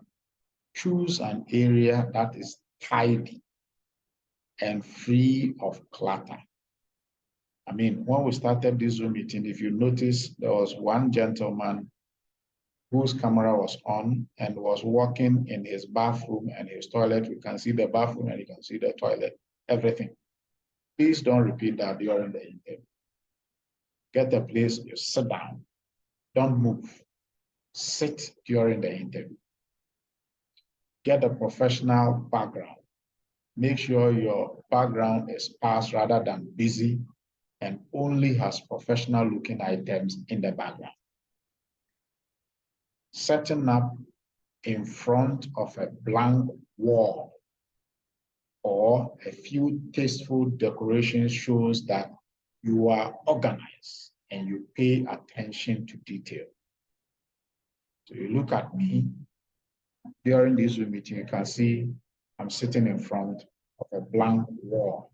choose an area that is tidy and free of clutter. I mean, when we started this Zoom meeting, if you notice, there was one gentleman whose camera was on and was walking in his bathroom and his toilet. You can see the bathroom and you can see the toilet, everything. Please don't repeat that during the interview. Get a place, you sit down. Don't move. Sit during the interview. Get a professional background. Make sure your background is sparse rather than busy and only has professional looking items in the background. Setting up in front of a blank wall or a few tasteful decorations shows that you are organized and you pay attention to detail. So you look at me during this Zoom meeting, you can see I'm sitting in front of a blank wall.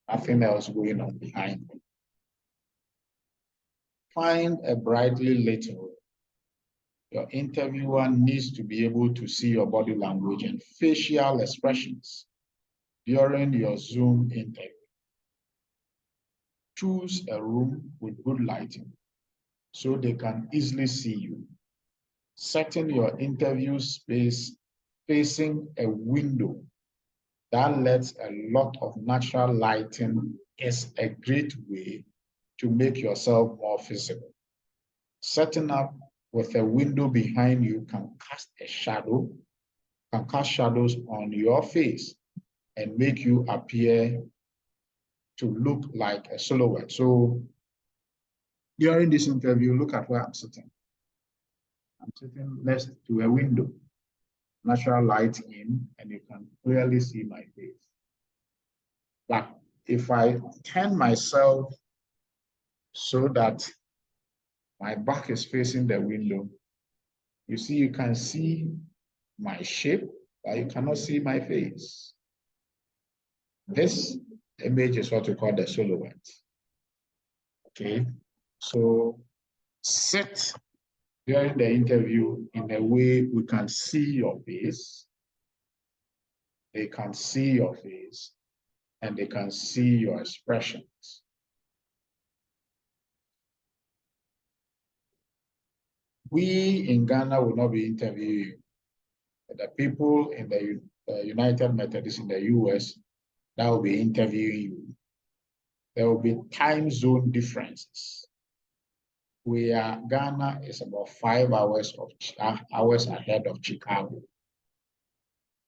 Nothing else going on behind me. Find a brightly lit room. Your interviewer needs to be able to see your body language and facial expressions during your Zoom interview. Choose a room with good lighting so they can easily see you. Setting your interview space facing a window that lets a lot of natural lighting is a great way to make yourself more visible. Setting up with a window behind you can cast shadows on your face and make you appear to look like a silhouette. So during this interview, look at where I'm sitting. I'm sitting next to a window, natural light in, and you can clearly see my face. But if I turn myself so that my back is facing the window, you see, you can see my shape, but you cannot see my face. This image is what we call the silhouette. Okay, so sit during the interview in a way we can see your face, they can see your face, and they can see your expressions. We in Ghana will not be interviewing you. The people in the United Methodists in the US that will be interviewing you. There will be time zone differences. Ghana is about 5 hours ahead of Chicago.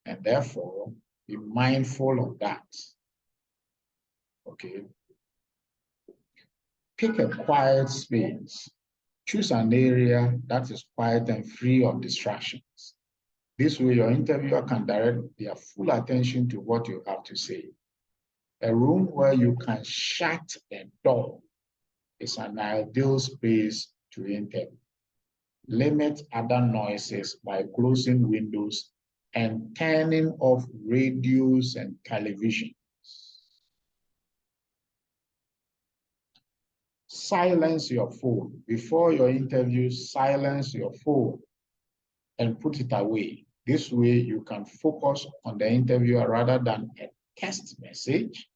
And therefore, be mindful of that. Okay. Pick a quiet space. Choose an area that is quiet and free of distractions. This way, your interviewer can direct their full attention to what you have to say. A room where you can shut the door is an ideal space to interview. Limit other noises by closing windows and turning off radios and televisions. Silence your phone. Before your interview, silence your phone and put it away. This way you can focus on the interviewer rather than a text message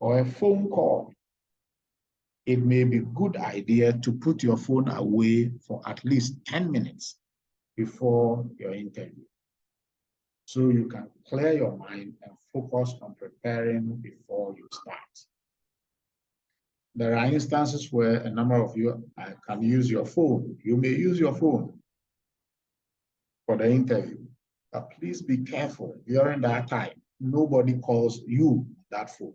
or a phone call. It may be a good idea to put your phone away for at least 10 minutes before your interview, so you can clear your mind and focus on preparing before you start. There are instances where a number of you can use your phone. You may use your phone for the interview, but please be careful during that time. Nobody calls you that phone,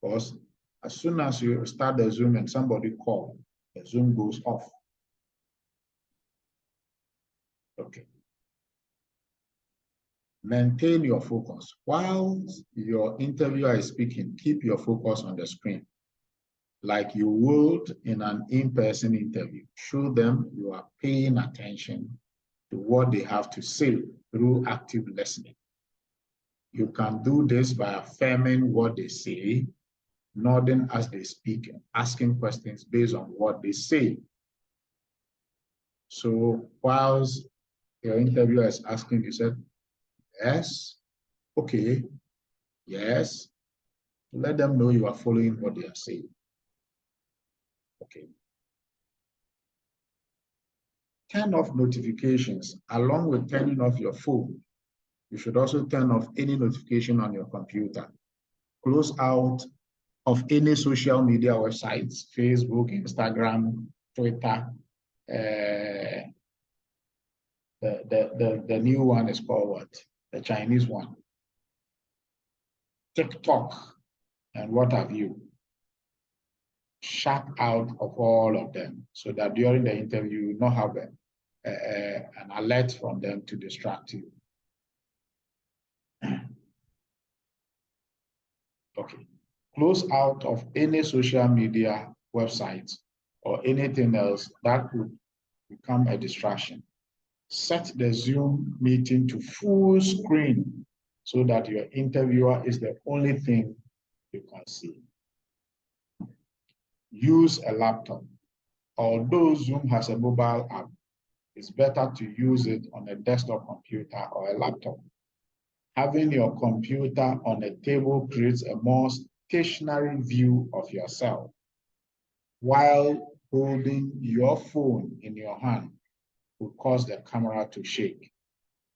because as soon as you start the Zoom and somebody calls, the Zoom goes off. Okay. Maintain your focus. While your interviewer is speaking, keep your focus on the screen, like you would in an in-person interview. Show them you are paying attention to what they have to say through active listening. You can do this by affirming what they say, nodding as they speak, and asking questions based on what they say. So whilst your interviewer is asking, you said, yes, okay, yes. Let them know you are following what they are saying. Okay. Turn off notifications. Along with turning off your phone, you should also turn off any notification on your computer. Close out of any social media websites, Facebook, Instagram, Twitter. The new one is called what? The Chinese one. TikTok and what have you. Shut out of all of them so that during the interview you will not have an alert from them to distract you. Okay. Close out of any social media websites or anything else that could become a distraction. Set the Zoom meeting to full screen so that your interviewer is the only thing you can see. Use a laptop. Although Zoom has a mobile app, it's better to use it on a desktop computer or a laptop. Having your computer on a table creates a more stationary view of yourself, while holding your phone in your hand will cause the camera to shake.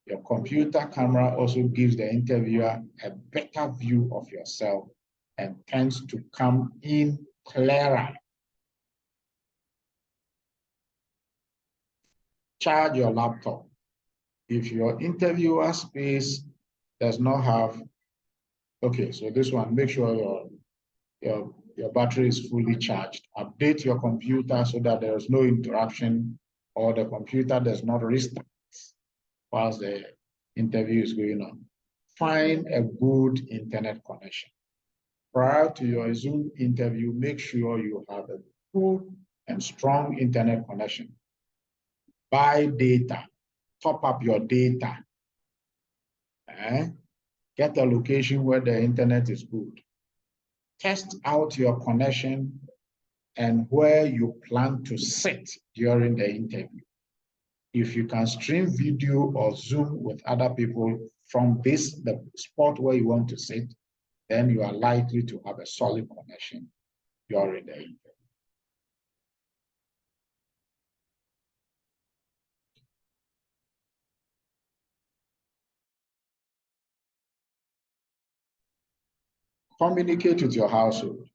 Your computer camera also gives the interviewer a better view of yourself and tends to come in clearer. Charge your laptop. If your interviewer space does not have, okay, so this one, make sure your battery is fully charged. Update your computer so that there is no interruption or the computer does not restart whilst the interview is going on. Find a good internet connection. Prior to your Zoom interview, make sure you have a good and strong internet connection. Buy data, top up your data. Get a location where the internet is good. Test out your connection and where you plan to sit during the interview. If you can stream video or Zoom with other people from the spot where you want to sit, then you are likely to have a solid connection during the interview. Communicate with your household.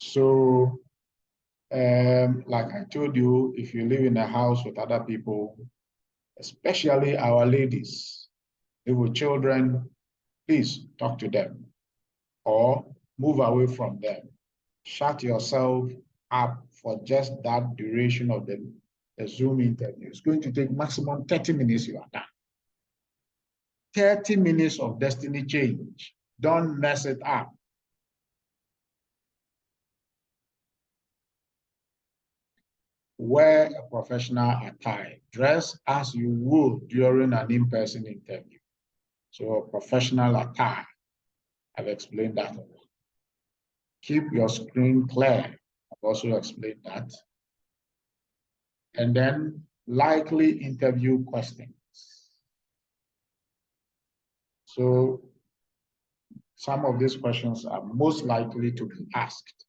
So, like I told you, if you live in a house with other people, especially our ladies, live with children, please talk to them or move away from them. Shut yourself up for just that duration of the Zoom interview. It's going to take maximum 30 minutes, you are done. 30 minutes of destiny change. Don't mess it up. Wear a professional attire. Dress as you would during an in-person interview. So a professional attire. I've explained that already. Keep your screen clear. I've also explained that. And then likely interview questions. So some of these questions are most likely to be asked.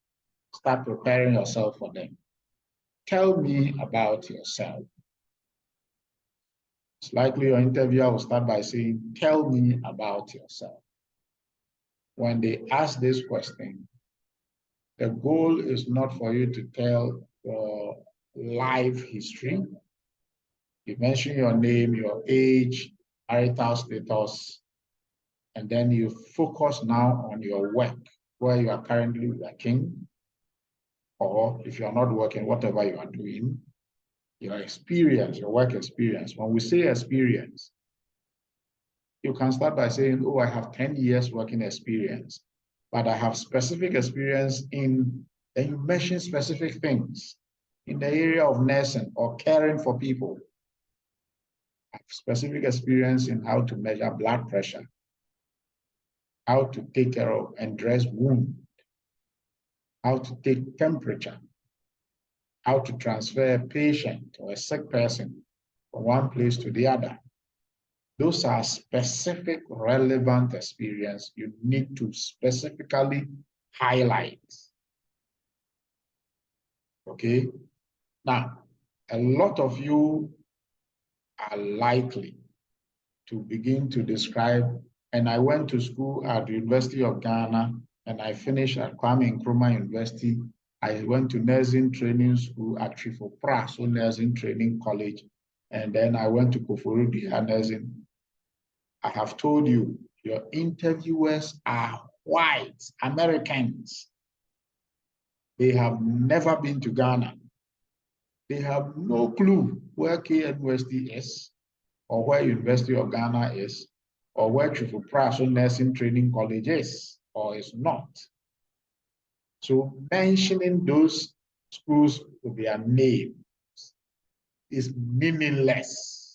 Start preparing yourself for them. Tell me about yourself. It's likely your interviewer will start by saying, tell me about yourself. When they ask this question, the goal is not for you to tell your life history. You mention your name, your age, marital status, and then you focus now on your work, where you are currently working, or if you're not working, whatever you are doing, your experience, your work experience. When we say experience, You can start by saying, oh, I have 10 years working experience, but I have specific experience in, then you mention specific things in the area of nursing or caring for people. I have specific experience in how to measure blood pressure, how to take care of and dress wound, how to take temperature, how to transfer a patient or a sick person from one place to the other. Those are specific relevant experience you need to specifically highlight. Okay? Now, a lot of you are likely to begin to describe, and I went to school at the University of Ghana, and I finished at Kwame Nkrumah University. I went to nursing training school at Trifopra, so nursing training college, and then I went to Koforidua nursing. I have told you, your interviewers are white Americans. They have never been to Ghana. They have no clue where KNUST is, or where University of Ghana is, or where Trifopra Nursing Training College is, or is not. So mentioning those schools with their names is meaningless.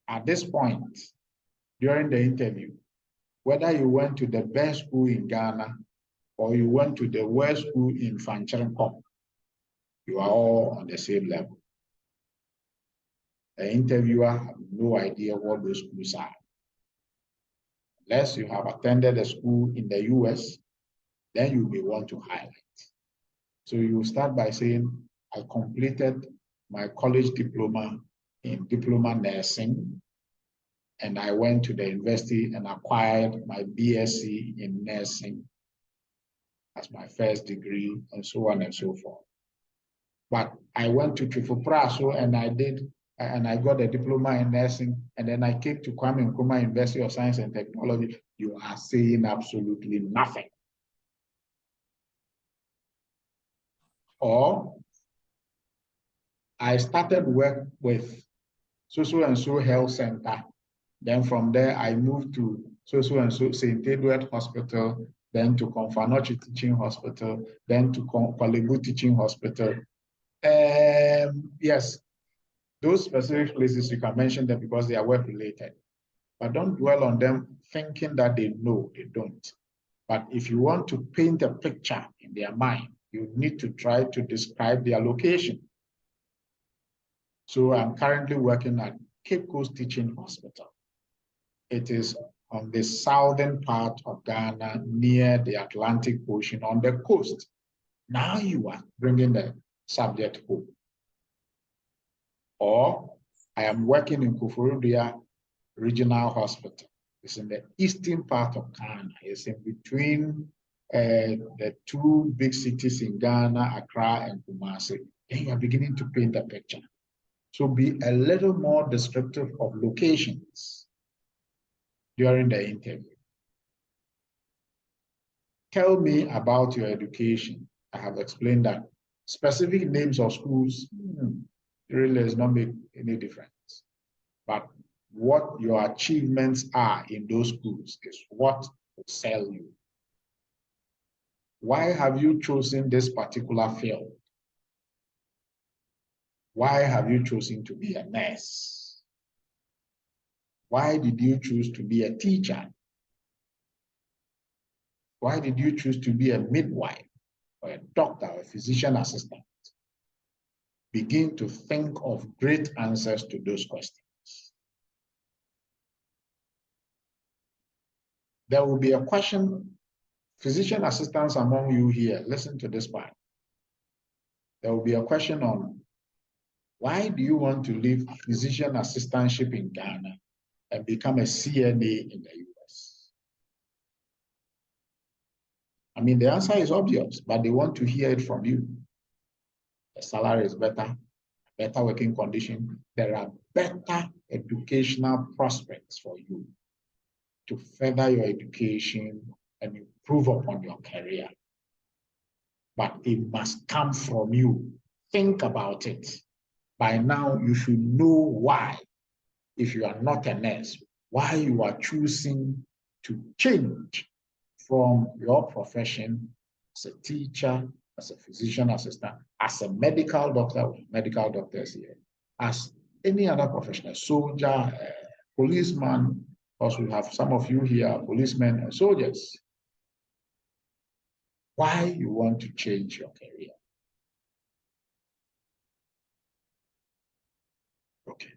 At this point, during the interview, whether you went to the best school in Ghana or you went to the worst school in Fancherenkop, you are all on the same level. The interviewer has no idea what those schools are. Unless you have attended a school in the US, then you may want to highlight. So you start by saying, I completed my college diploma in diploma nursing, and I went to the university and acquired my BSc in nursing as my first degree, and so on and so forth. But I went to Trifopra and I got a diploma in nursing, and then I came to Kwame Nkrumah University of Science and Technology. You are saying absolutely nothing. Or I started work with so and so health center. Then from there, I moved to so and so St. Edward Hospital, then to Konfanochi Teaching Hospital, then to Kwalebu Teaching Hospital. Yes, those specific places, you can mention them because they are work related, but don't dwell on them thinking that they know, they don't. But if you want to paint a picture in their mind, you need to try to describe their location. So I'm currently working at Cape Coast Teaching Hospital. It is on the southern part of Ghana, near the Atlantic Ocean on the coast. Now you are bringing the subject home. Or I am working in Koforidua Regional Hospital. It's in the eastern part of Ghana. It's in between the two big cities in Ghana, Accra and Kumasi. Then you are beginning to paint a picture. So be a little more descriptive of locations during the interview. Tell me about your education. I have explained that specific names of schools really does not make any difference. But what your achievements are in those schools is what will sell you. Why have you chosen this particular field? Why have you chosen to be a nurse? Why did you choose to be a teacher? Why did you choose to be a midwife or a doctor or a physician assistant? Begin to think of great answers to those questions. There will be a question, physician assistants among you here, listen to this part. There will be a question on why do you want to leave physician assistantship in Ghana and become a CNA in the US? I mean, the answer is obvious, but they want to hear it from you. The salary is better, better working condition. There are better educational prospects for you to further your education and improve upon your career. But it must come from you. Think about it. By now, you should know why if you are not a nurse, why you are choosing to change from your profession as a teacher, as a physician assistant, as a medical doctor, medical doctors here, as any other professional, soldier, policeman, also we have some of you here, policemen and soldiers. Why you want to change your career? Okay.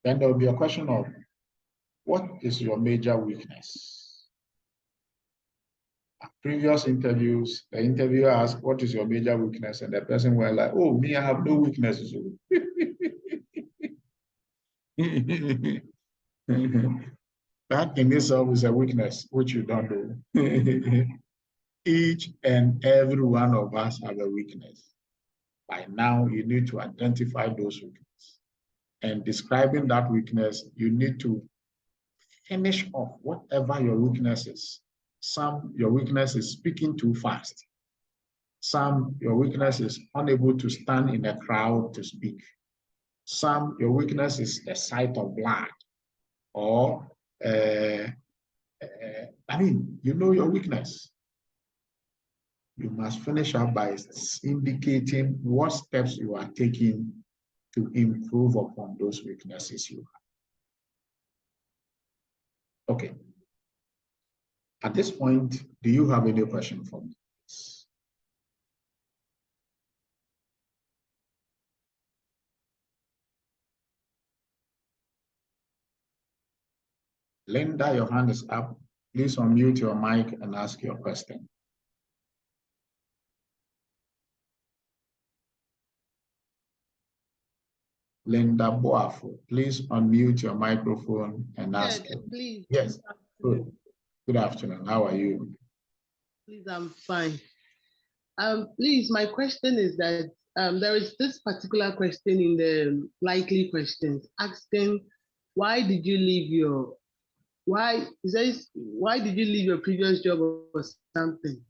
Then there will be a question of, what is your major weakness? At previous interviews, the interviewer asked, what is your major weakness? And the person were like, oh, me, I have no weaknesses. That in itself is a weakness, which you don't know. Each and every one of us have a weakness. By now, you need to identify those weaknesses. And describing that weakness, you need to finish off whatever your weakness is. Some, your weakness is speaking too fast. Some, your weakness is unable to stand in a crowd to speak. Some, your weakness is the sight of blood. Or, I mean, you know your weakness. You must finish up by indicating what steps you are taking to improve upon those weaknesses you have. Okay. At this point, do you have any question for me? Linda, your hand is up. Please unmute your mic and ask your question. Linda Boafo, please unmute your microphone and ask. Please. Yes. Good. Good afternoon. How are you? Please, I'm fine. Please, my question is that there is this particular question in the likely questions asking, why did you leave your previous job or something?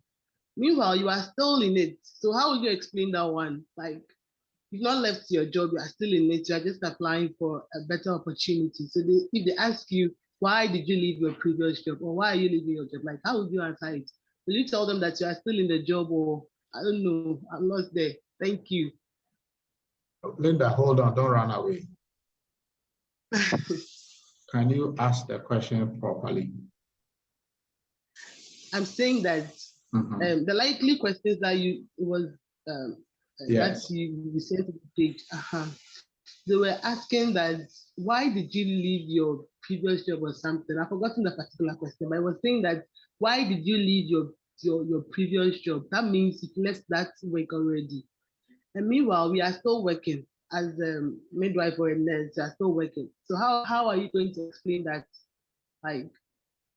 Meanwhile, you are still in it. So how would you explain that one? Like, you've not left your job, you are still in it, you are just applying for a better opportunity. So if they ask you, why did you leave your previous job, or why are you leaving your job? Like, how would you answer it? Will you tell them that you are still in the job, or I don't know, I'm not there? Thank you. Linda, hold on, don't run away. Can you ask the question properly? I'm saying that the likely questions that yes. that you sent to the page, they were asking that, why did you leave your previous job or something? I've forgotten the particular question, but I was saying that, why did you leave your previous job? That means you left that work already. And meanwhile, we are still working as a midwife or a nurse, we are still working. So how are you going to explain that? Like,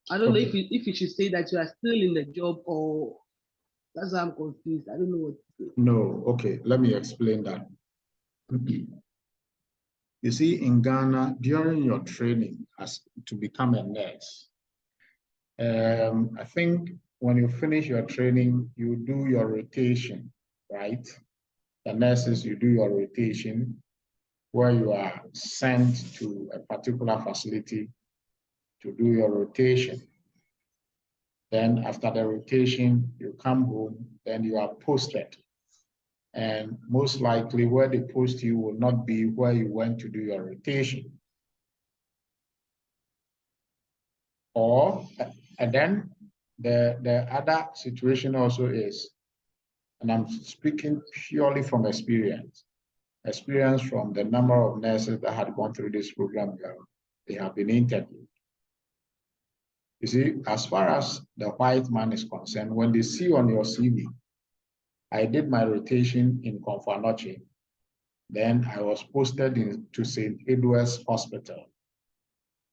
I don't know if you should say that you are still in the job, or that's why I'm confused. I don't know what to say. No, okay, let me explain that. You see, in Ghana, during your training as to become a nurse, I think when you finish your training, you do your rotation, right? The nurses, you do your rotation where you are sent to a particular facility to do your rotation. Then after the rotation, you come home, then you are posted. And most likely where they post you will not be where you went to do your rotation. And then the other situation also is, and I'm speaking purely from experience from the number of nurses that had gone through this program, they have been interviewed. You see, as far as the white man is concerned, when they see on your CV, I did my rotation in Confanoche, then I was posted to St. Edward's Hospital.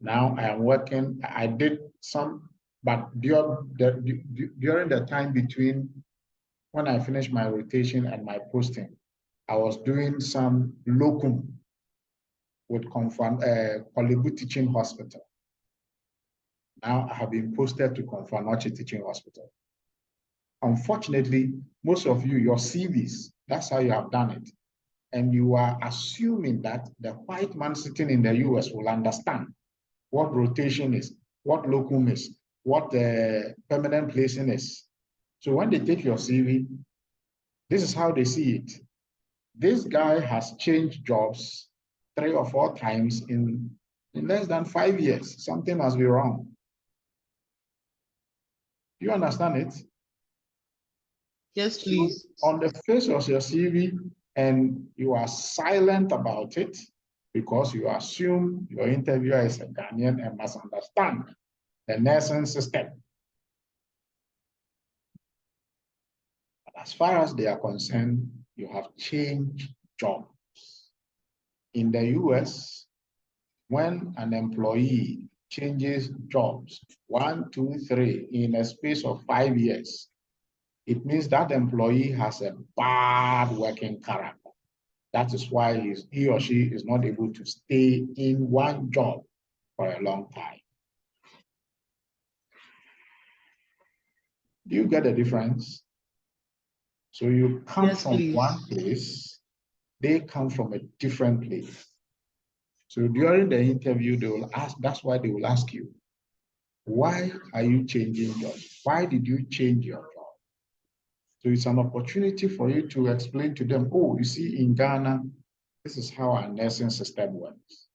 Now I am working, I did some, but during the time between when I finished my rotation and my posting, I was doing some locum with Kolebu Teaching Hospital. Now I have been posted to Confanoche Teaching Hospital. Unfortunately, most of you, your CVs, that's how you have done it. and you are assuming that the white man sitting in the US will understand what rotation is, what locum is, what permanent placing is. So when they take your CV, this is how they see it. This guy has changed jobs 3 or 4 times in less than 5 years. Something must be wrong. Do you understand it? Yes, please. On the face of your CV, and you are silent about it because you assume your interviewer is a Ghanaian and must understand the nursing system. But as far as they are concerned, you have changed jobs. In the US, when an employee changes jobs 1, 2, 3 in a space of 5 years, it means that employee has a bad working character. That is why he or she is not able to stay in one job for a long time. Do you get the difference? So you come from one place, they come from a different place. So during the interview, they will ask, that's why they will ask you, why are you changing jobs? Why did you change your job? So it's an opportunity for you to explain to them, oh, you see, in Ghana, this is how our nursing system works.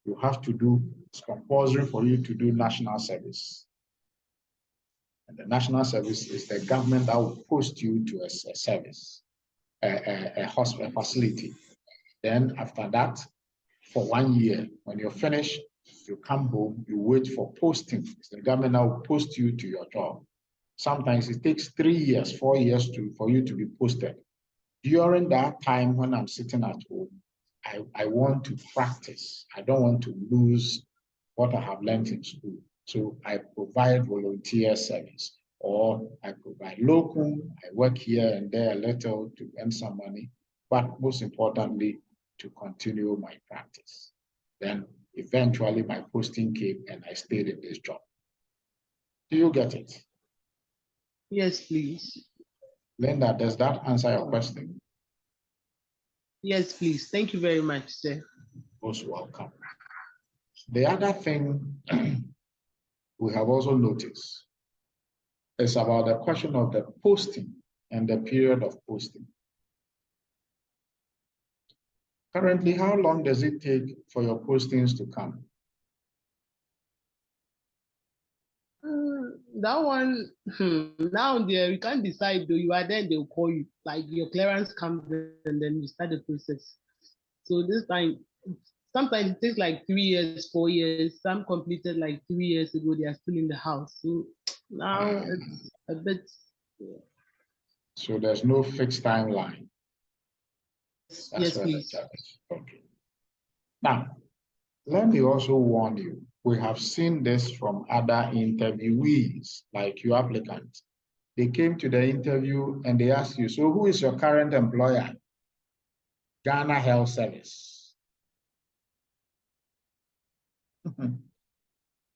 You have to do, it's compulsory for you to do national service. And the national service is the government that will post you to a service, a hospital facility. Then after that, for 1 year, when you're finished, you come home, you wait for posting. It's the government that will post you to your job. Sometimes it takes 3 years, 4 years for you to be posted. During that time when I'm sitting at home, I want to practice. I don't want to lose what I have learned in school. So I provide volunteer service, or I provide locum. I work here and there a little to earn some money, but most importantly, to continue my practice. Then eventually my posting came and I stayed in this job. Do you get it? Yes, please. Linda, does that answer your question? Yes, please. Thank you very much, sir. Most welcome. The other thing we have also noticed is about the question of the posting and the period of posting. Currently, how long does it take for your postings to come? That one, now there you can't decide though. You are there, they'll call you. Like your clearance comes and then you start the process. So this time, sometimes it takes like 3 years, 4 years. Some completed like 3 years ago, they are still in the house. So now it's a bit. Yeah. So there's no fixed timeline. That's yes, please. Okay. Now, let me also warn you, we have seen this from other interviewees, like you applicants. They came to the interview and they asked you, so who is your current employer? Ghana Health Service.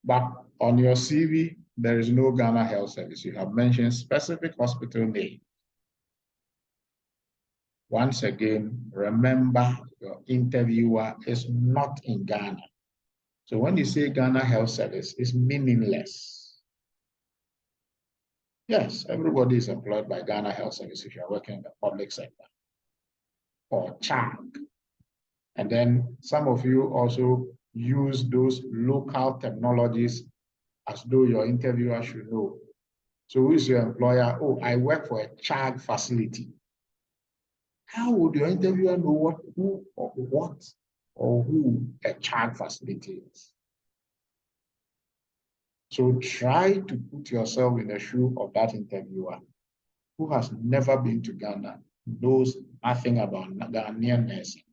But on your CV, there is no Ghana Health Service. You have mentioned specific hospital name. Once again, remember your interviewer is not in Ghana. So when you say Ghana Health Service, it's meaningless. Yes, everybody is employed by Ghana Health Service if you're working in the public sector or CHAG. And then some of you also use those local technologies as though your interviewer should know. So who is your employer? Oh, I work for a CHAG facility. How would your interviewer know who a CHAG facility is? So try to put yourself in the shoe of that interviewer who has never been to Ghana, knows nothing about Ghanaian nursing,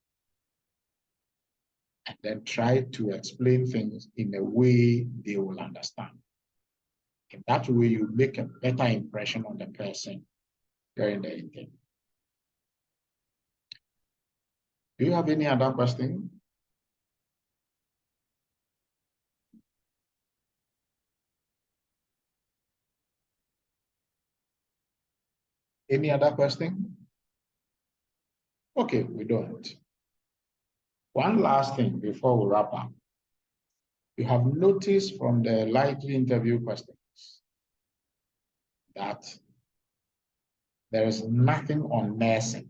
and then try to explain things in a way they will understand. In that way, you make a better impression on the person during the interview. Do you have any other question? Any other question? Okay, we don't. One last thing before we wrap up. You have noticed from the likely interview questions that there is nothing on nursing.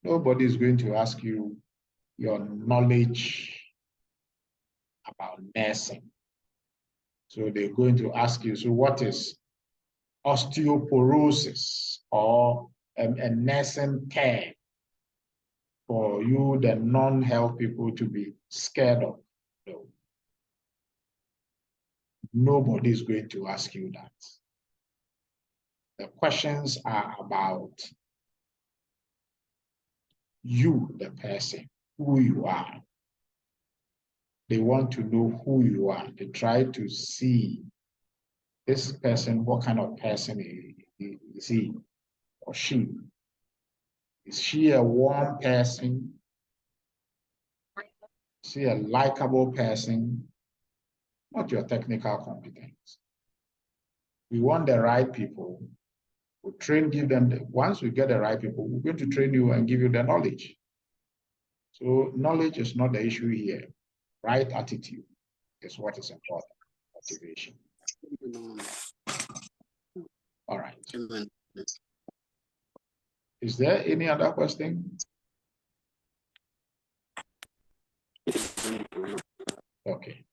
Nobody is going to ask you your knowledge about nursing. So they're going to ask you, so what is osteoporosis or a nursing care for you, the non-health people, to be scared of? No. Nobody is going to ask you that. The questions are about you, the person, who you are. They want to know who you are. They try to see this person, what kind of person is he or she? Is she a warm person? Is she a likable person? Not your technical competence. We want the right people. We train, give them, once we get the right people, we're going to train you and give you the knowledge. So knowledge is not the issue here. Right attitude is what is important. Motivation. All right. Is there any other question? Okay.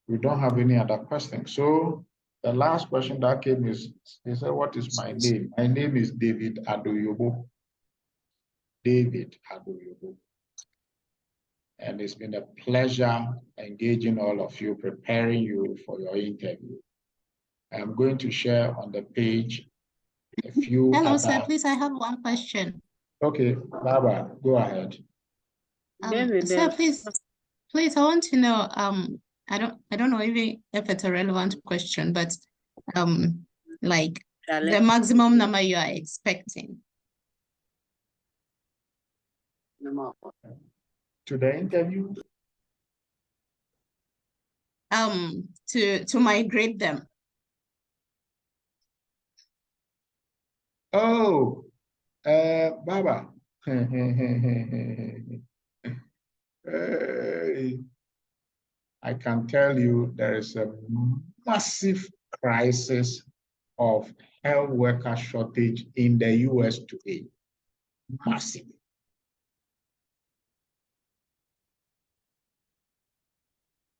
We don't have any other questions. So the last question that came is, he said, what is my name? My name is David Addo-Yobo. David Addo-Yobo. And it's been a pleasure engaging all of you, preparing you for your interview. I'm going to share on the page a few. Hello, sir. Please, I have one question. Okay, Barbara, go ahead. Sir, please, I want to know. I don't know even if it's a relevant question, but like the maximum number you are expecting. To the interview? To migrate them. Oh, Baba. I can tell you there is a massive crisis of health worker shortage in the US today. Massive.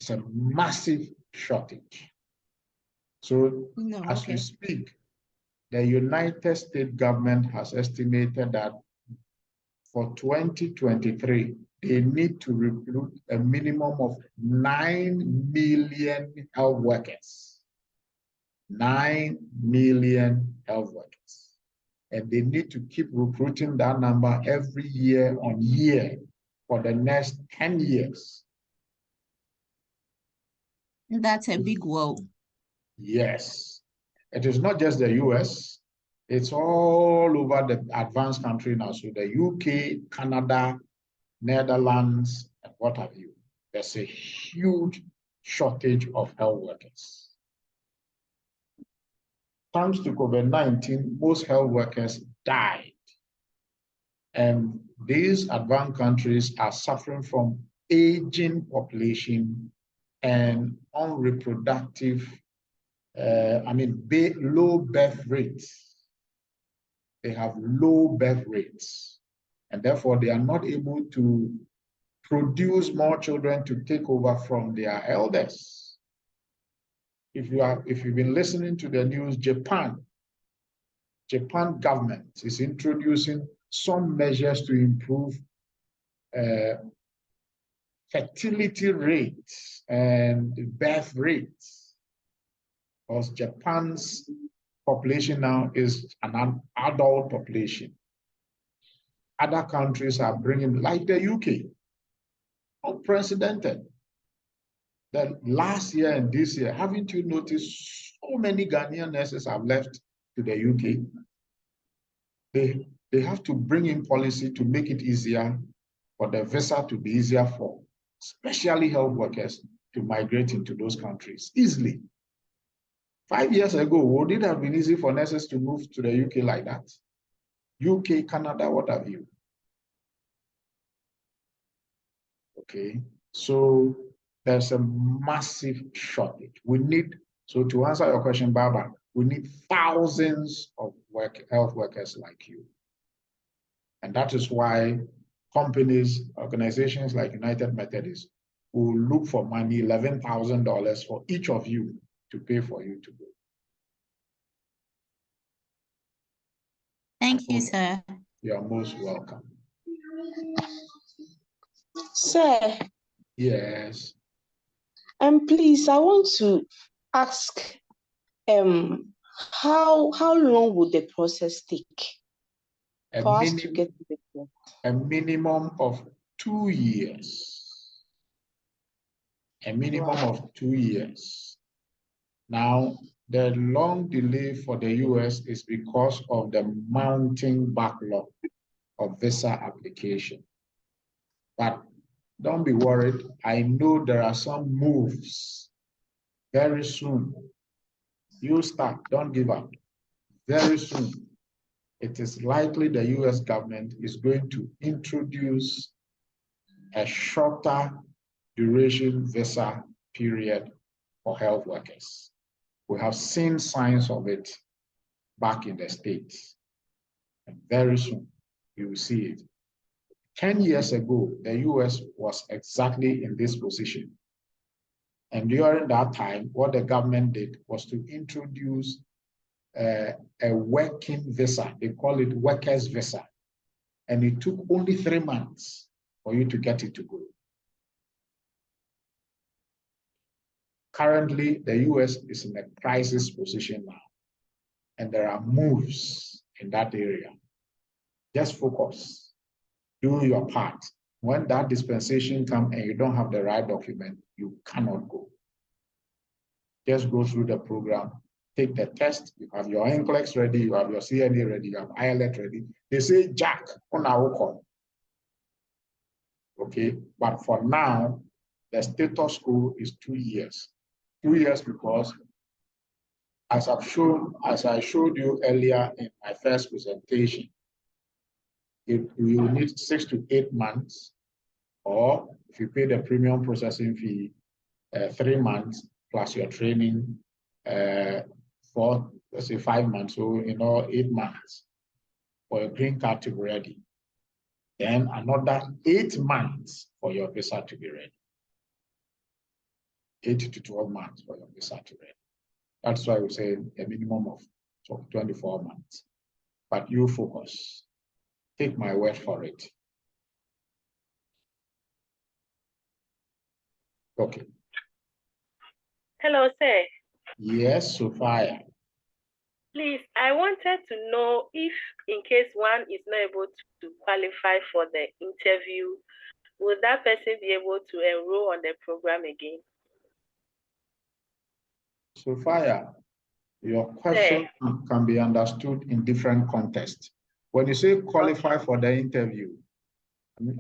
It's a massive shortage. So as we speak, the United States government has estimated that for 2023, they need to recruit a minimum of 9 million health workers. 9 million health workers. And they need to keep recruiting that number every year on year for the next 10 years. That's a big woe. Yes. It is not just the US, it's all over the advanced country now. So the UK, Canada, Netherlands, and what have you. There's a huge shortage of health workers. Thanks to COVID-19, most health workers died. And these advanced countries are suffering from aging population and unreproductive, low birth rates. They have low birth rates, and therefore they are not able to produce more children to take over from their elders. If you've been listening to the news, Japan government is introducing some measures to improve fertility rates and birth rates, because Japan's population now is an adult population. Other countries are bringing, like the UK, unprecedented. The last year and this year, haven't you noticed so many Ghanaian nurses have left to the UK? They have to bring in policy to make it easier for the visa to be easier for especially health workers to migrate into those countries easily. 5 years ago, would it have been easy for nurses to move to the UK like that? UK, Canada, what have you? Okay, so there's a massive shortage. We need, so to answer your question, Barbara, we need thousands of health workers like you. And that is why companies, organizations like United Methodist will look for money, $11,000 for each of you to pay for you to go. Thank you, sir. You're most welcome. Sir. Yes. Please, I want to ask, how long would the process take for us to get to the point? A minimum of 2 years. A minimum of 2 years. Now, the long delay for the US is because of the mounting backlog of visa application. But don't be worried. I know there are some moves very soon. You start, don't give up. Very soon, it is likely the US government is going to introduce a shorter duration visa period for health workers. We have seen signs of it back in the States. And very soon, you will see it. 10 years ago, the US was exactly in this position. And during that time, what the government did was to introduce a working visa. They call it workers visa. And it took only 3 months for you to get it to go. Currently, the US is in a crisis position now. And there are moves in that area. Just focus. Do your part. When that dispensation comes and you don't have the right document, you cannot go. Just go through the program, take the test, you have your NCLEX ready, you have your CNA ready, you have IELTS ready. They say, Jack, on our call. Okay, but for now, the status quo is 2 years. 2 years because, as I showed you earlier in my first presentation, you need 6 to 8 months, or if you pay the premium processing fee, 3 months plus your training for, let's say, 5 months, so 8 months for your green card to be ready. Then another 8 months for your visa to be ready. 8 to 12 months for your visa to be ready. That's why we say a minimum of 24 months. But you focus. Take my word for it. Okay. Hello, sir. Yes, Sophia. Please, I wanted to know if, in case one is not able to qualify for the interview, will that person be able to enroll on the program again? Sophia, your question can be understood in different contexts. When you say qualify for the interview,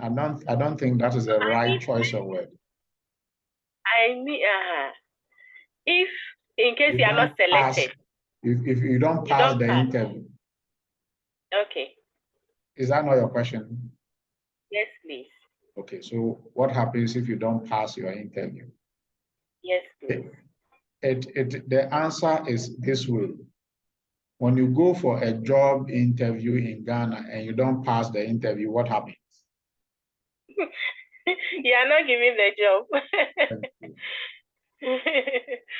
I don't think that is the right choice of word. I mean, if in case you are not selected, if you don't pass the interview. Okay. Is that not your question? Yes, please. Okay, so what happens if you don't pass your interview? Yes, please. The answer is this way. When you go for a job interview in Ghana and you don't pass the interview, what happens? You are not giving the job. Thank you.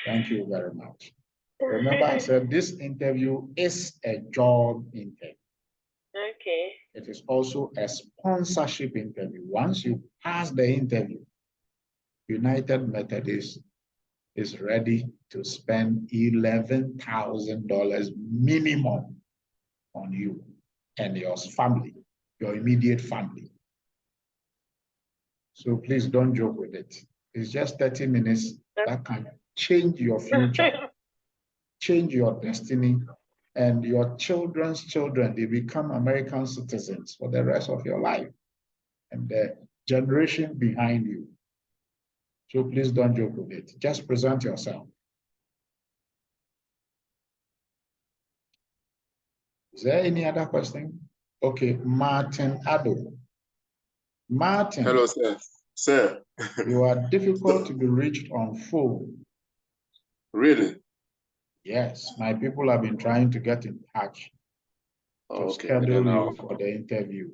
Thank you very much. Remember, I said this interview is a job interview. Okay. It is also a sponsorship interview. Once you pass the interview, United Methodist is ready to spend $11,000 minimum on you and your family, your immediate family. So please don't joke with it. It's just 30 minutes that can change your future, change your destiny, and your children's children. They become American citizens for the rest of your life and the generation behind you. So please don't joke with it. Just present yourself. Is there any other question? Okay, Martin Addo. Martin. Hello, sir. Sir. You are difficult to be reached on phone. Really? Yes, my people have been trying to get in touch to schedule you for the interview.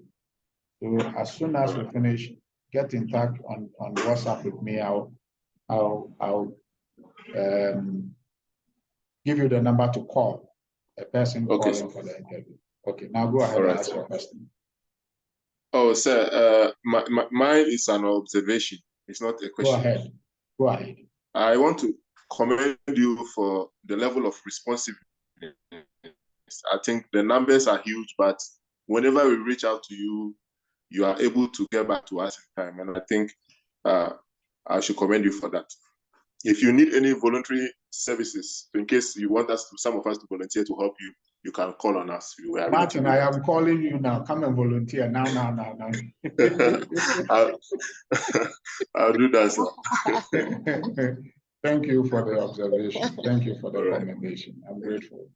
So as soon as we finish, get in touch on WhatsApp with me. I'll give you the number to call a person calling for the interview. Okay, now go ahead and ask your question. Oh, sir, mine is an observation. It's not a question. Go ahead. I want to commend you for the level of responsiveness. I think the numbers are huge, but whenever we reach out to you, you are able to get back to us in time. And I think I should commend you for that. If you need any voluntary services, in case you want some of us to volunteer to help you, you can call on us. Martin, I am calling you now. Come and volunteer now. I'll do that, sir. Thank you for the observation. Thank you for the commendation. I'm grateful.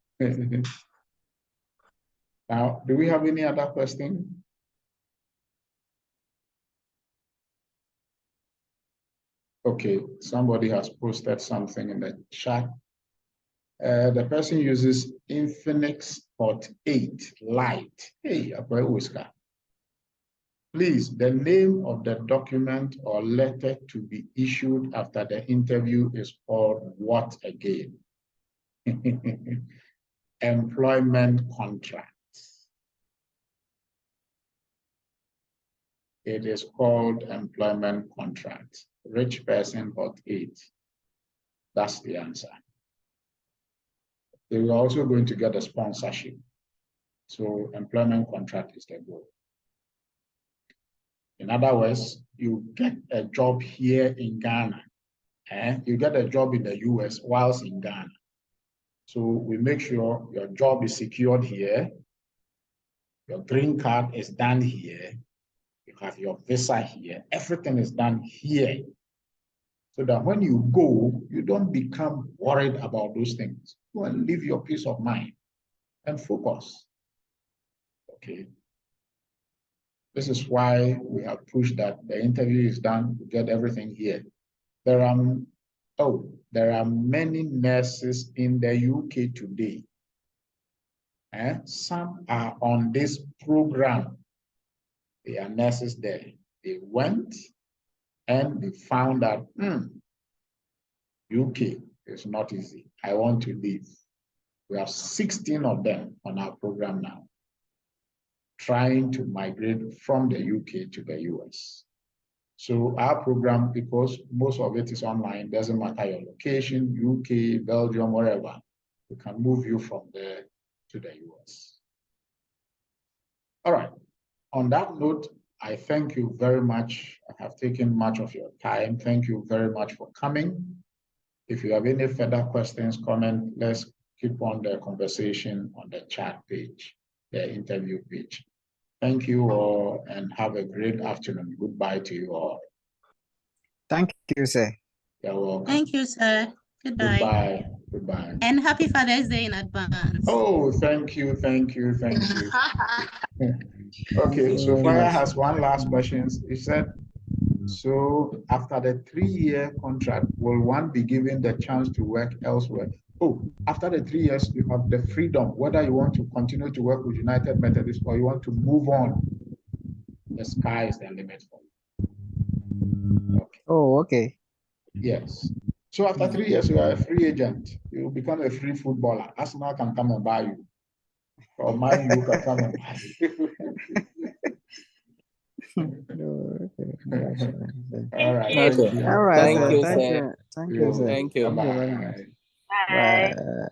Now, do we have any other question? Okay, somebody has posted something in the chat. The person uses Infinix Hot 8 Lite. Hey, Whisker. Please, the name of the document or letter to be issued after the interview is called what again? Employment contract. It is called employment contract. Rich person Hot 8. That's the answer. They were also going to get a sponsorship. So employment contract is the goal. In other words, you get a job here in Ghana, and you get a job in the US whilst in Ghana. So we make sure your job is secured here, your green card is done here, you have your visa here, everything is done here. So that when you go, you don't become worried about those things. Go and live your peace of mind and focus. Okay. This is why we have pushed that the interview is done to get everything here. There are many nurses in the UK today. Some are on this program. They are nurses there. They went and they found out, UK is not easy. I want to leave. We have 16 of them on our program now, trying to migrate from the UK to the US. So our program, because most of it is online, doesn't matter your location, UK, Belgium, wherever, we can move you from there to the US. All right. On that note, I thank you very much. I have taken much of your time. Thank you very much for coming. If you have any further questions, comment, let's keep on the conversation on the chat page, the interview page. Thank you all and have a great afternoon. Goodbye to you all. Thank you, sir. You're welcome. Thank you, sir. Goodbye. Goodbye. Goodbye. And happy Father's Day in advance. Oh, thank you, thank you, thank you. Okay, so Fire has one last question. He said, so after the 3-year contract, will one be given the chance to work elsewhere? Oh, after the 3 years, you have the freedom, whether you want to continue to work with United Methodist or you want to move on. The sky is the limit for you. Okay. Oh, okay. Yes. So after 3 years, you are a free agent. You will become a free footballer. Arsenal can come and buy you. Or Man U can come and buy you. All right. Okay. Thank you. All right. Thank you, Thank sir. you. Thank you, sir. Thank you. Thank you very much. Bye. Bye.